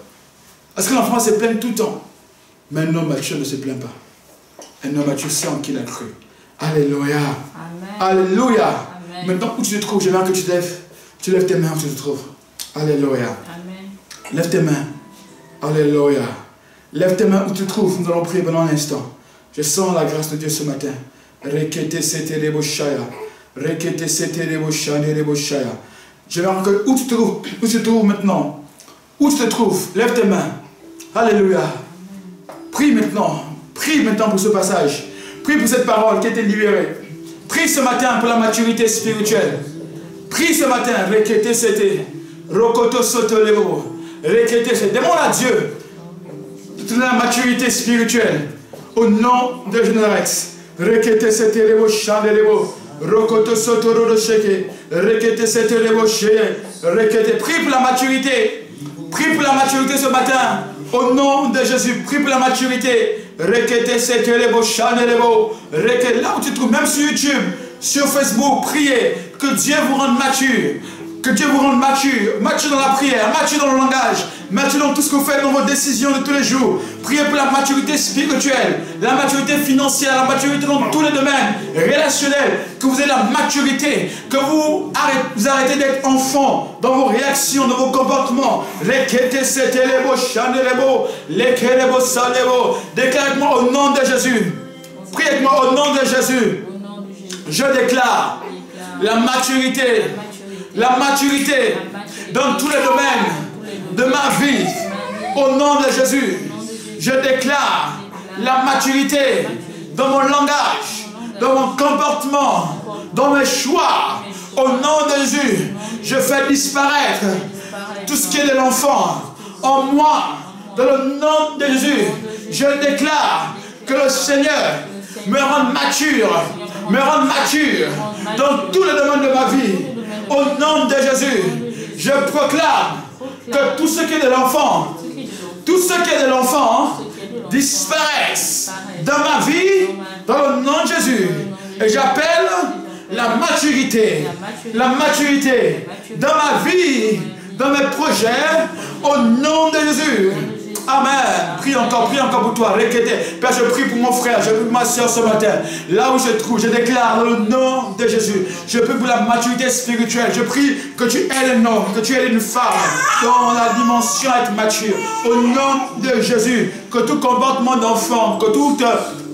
Parce que l'enfant se plaint tout le temps. Mais un homme mature ne se plaint pas. Un homme mature sait en qui il a cru. Alléluia. Amen. Alléluia. Amen. Maintenant où tu te trouves, j'aimerais que tu lèves tes mains où tu te trouves. Alléluia. Amen. Lève tes mains. Alléluia. Lève tes mains où tu te trouves. Nous allons prier pendant un instant. Je sens la grâce de Dieu ce matin. Rekete sete reboshaya. Rekete sete reboshaya reboshaya. Je vais encore où tu te trouves maintenant. Où tu te trouves. Lève tes mains. Alléluia. Prie maintenant. Prie maintenant pour ce passage. Prie pour cette parole qui a été libérée. Prie ce matin pour la maturité spirituelle. Prie ce matin. Rekete sete. Rokoto soto lebo. Rekete sete. Demande à Dieu de la maturité spirituelle. Au nom de Jésus. Rekete sete lebo shande lebo. Rokoto soto rodo sheke. Rekete sete lebo sheye. Rekete. Prie pour la maturité. Prie pour la maturité ce matin. Au nom de Jésus. Prie pour la maturité. Rekete sete lebo shande lebo. Rekete. Là où tu te trouves, même sur YouTube, sur Facebook, priez que Dieu vous rende mature. Que Dieu vous rende mature. Mature dans la prière, mature dans le langage, mature dans tout ce que vous faites dans vos décisions de tous les jours. Priez pour la maturité spirituelle, la maturité financière, la maturité dans tous les domaines relationnels. Que vous ayez la maturité, que vous arrêtez d'être enfant dans vos réactions, dans vos comportements. Déclarez-moi au nom de Jésus. Priez-moi au nom de Jésus. Je déclare la maturité. La maturité dans tous les domaines de ma vie. Au nom de Jésus, je déclare la maturité dans mon langage, dans mon comportement, dans mes choix. Au nom de Jésus, je fais disparaître tout ce qui est de l'enfant en moi. Dans le nom de Jésus, je déclare Que le Seigneur me rende mature, dans tous les domaines de ma vie. Au nom de Jésus, je proclame que tout ce qui est de l'enfant, disparaisse dans ma vie, dans le nom de Jésus. Et j'appelle la maturité dans ma vie, dans mes projets, au nom de Jésus. Amen. Prie encore pour toi. Père, je prie pour mon frère, je prie pour ma soeur ce matin. Là où je trouve, je déclare dans le nom de Jésus. Je prie pour la maturité spirituelle. Je prie que tu aides un homme, que tu aides une femme dans la dimension à être mature. Au nom de Jésus, que tout comportement d'enfant, que toute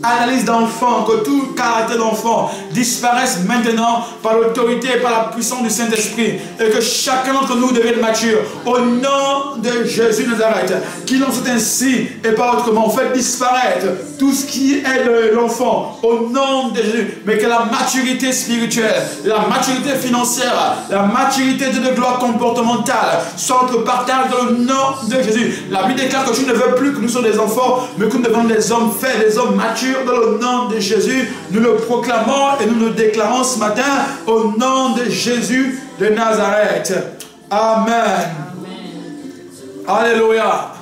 analyse d'enfant, que tout caractère d'enfant disparaisse maintenant par l'autorité et par la puissance du Saint-Esprit, et que chacun d'entre nous devienne mature au nom de Jésus de Nazareth. Qu'il en soit ainsi et pas autrement. Faites disparaître tout ce qui est de l'enfant au nom de Jésus, mais que la maturité spirituelle, la maturité financière, la maturité de gloire comportementale soit notre partage dans le nom de Jésus. La Bible déclare que tu ne veux plus que nous soyons des enfants, mais que nous devenons des hommes faits, des hommes matures. Dans le nom de Jésus, nous le proclamons et nous le déclarons ce matin au nom de Jésus de Nazareth. Amen. Alléluia.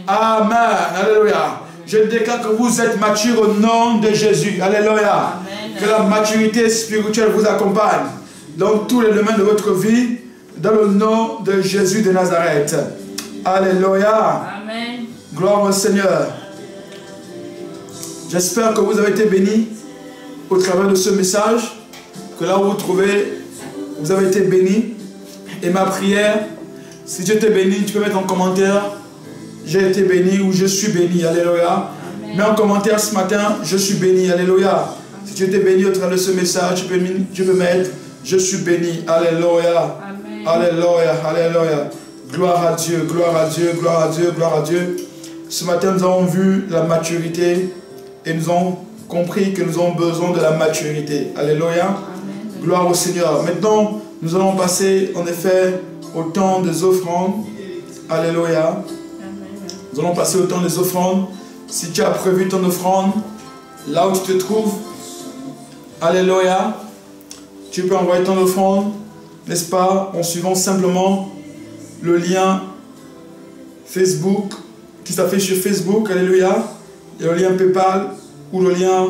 Amen. Alléluia. Je déclare que vous êtes matures au nom de Jésus. Alléluia. Que la maturité spirituelle vous accompagne dans tous les domaines de votre vie, dans le nom de Jésus de Nazareth. Alléluia. Amen. Gloire au Seigneur. J'espère que vous avez été bénis au travers de ce message, que là où vous vous trouvez, vous avez été bénis. Et ma prière, si tu étais béni, tu peux mettre en commentaire « J'ai été béni » ou « Je suis béni ». Alléluia. Mets en commentaire ce matin « Je suis béni ». Alléluia. Si tu étais béni au travers de ce message, tu peux mettre « Je suis béni ». Alléluia. Amen. Alléluia. Alléluia. Gloire à Dieu, gloire à Dieu, gloire à Dieu, gloire à Dieu. Ce matin, nous avons vu la maturité. Et nous avons compris que nous avons besoin de la maturité. Alléluia. Amen. Gloire au Seigneur. Maintenant, nous allons passer en effet au temps des offrandes. Alléluia. Amen. Nous allons passer au temps des offrandes. Si tu as prévu ton offrande, là où tu te trouves, alléluia, tu peux envoyer ton offrande, n'est-ce pas, en suivant simplement le lien Facebook qui s'affiche sur Facebook. Alléluia. Il y a le lien PayPal ou le lien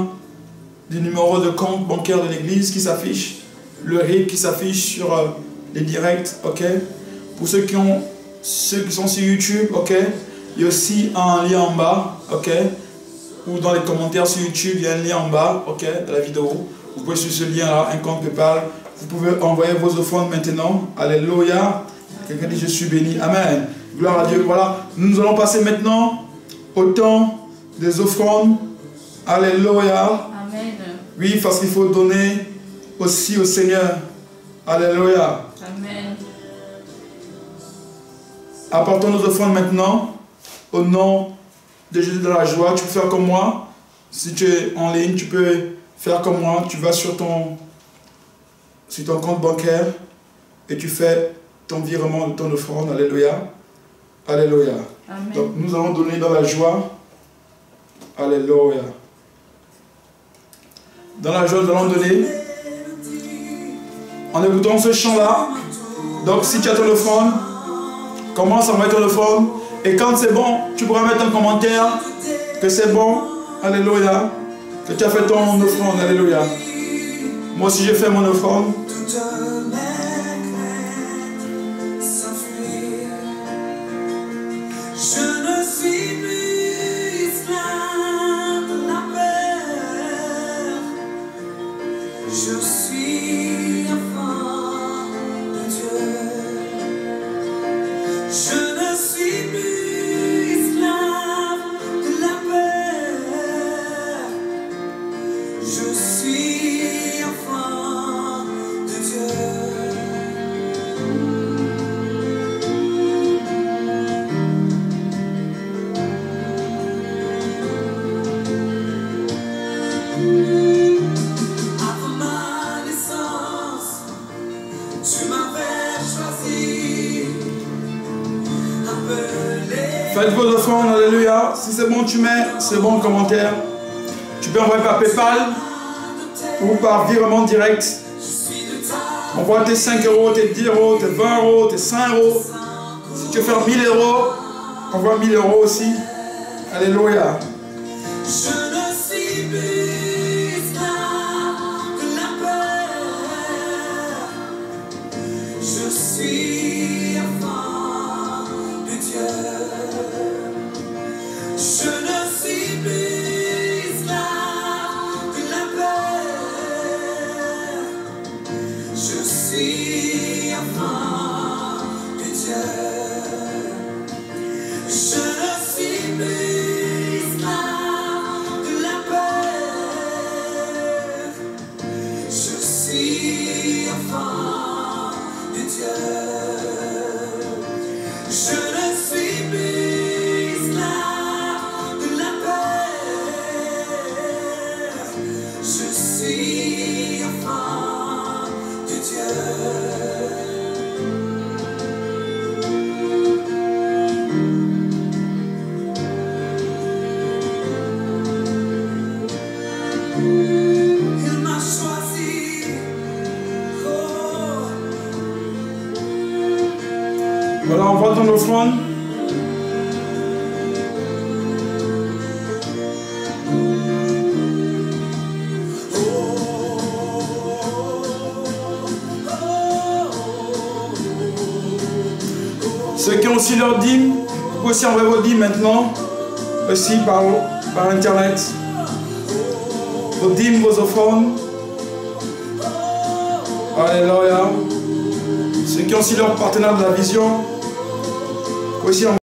du numéro de compte bancaire de l'église qui s'affiche, le RIB qui s'affiche sur les directs, ok. Pour ceux qui sont sur YouTube, ok, il y a aussi un lien en bas, ok, ou dans les commentaires sur YouTube, il y a un lien en bas, ok, de la vidéo. Vous pouvez sur ce lien-là, un compte PayPal, vous pouvez envoyer vos offrandes maintenant. Alléluia. Quelqu'un dit je suis béni. Amen. Gloire à Dieu. Voilà, nous allons passer maintenant au temps des offrandes. Alléluia. Amen. Oui, parce qu'il faut donner aussi au Seigneur. Alléluia. Amen. Apportons nos offrandes maintenant au nom de Jésus de la joie. Tu peux faire comme moi. Si tu es en ligne, tu peux faire comme moi. Tu vas sur ton compte bancaire et tu fais ton virement de ton offrande. Alléluia. Alléluia. Amen. Donc nous allons donner dans la joie. Alléluia. Dans la joie, nous allons donner en écoutant ce chant-là. Donc si tu as ton offrande, commence à mettre ton offrande. Et quand c'est bon, tu pourras mettre un commentaire que c'est bon. Alléluia. Que tu as fait ton offrande. Alléluia. Moi aussi j'ai fait mon offrande. Faites vos offrandes, alléluia. Si c'est bon, tu mets, c'est bon, commentaire. Tu peux envoyer par PayPal ou par virement direct. Envoie tes 5 euros, tes 10 euros, tes 20 euros, tes 5 euros. Si tu veux faire 1000 euros, envoie 1000 euros aussi. Alléluia. Je ne suis plus esclave de la peur. Je suis enfant de Dieu. Je ne suis plus esclave de la peur. Je suis enfant de Dieu. Je ne suis plus esclave de la peur. Je suis enfant de Dieu. Je ne suis plus esclave de la peur. Je suis enfant de Dieu. Il m'a choisi. Oh. Voilà, envoie ton offrande. Ceux qui ont aussi leur dîme, vous pouvez aussi envoyer vos dîmes maintenant, aussi par internet. Vos dîmes, vos offrandes. Alléluia. Ceux qui ont aussi leur partenaire de la vision, vous pouvez aussi envoyer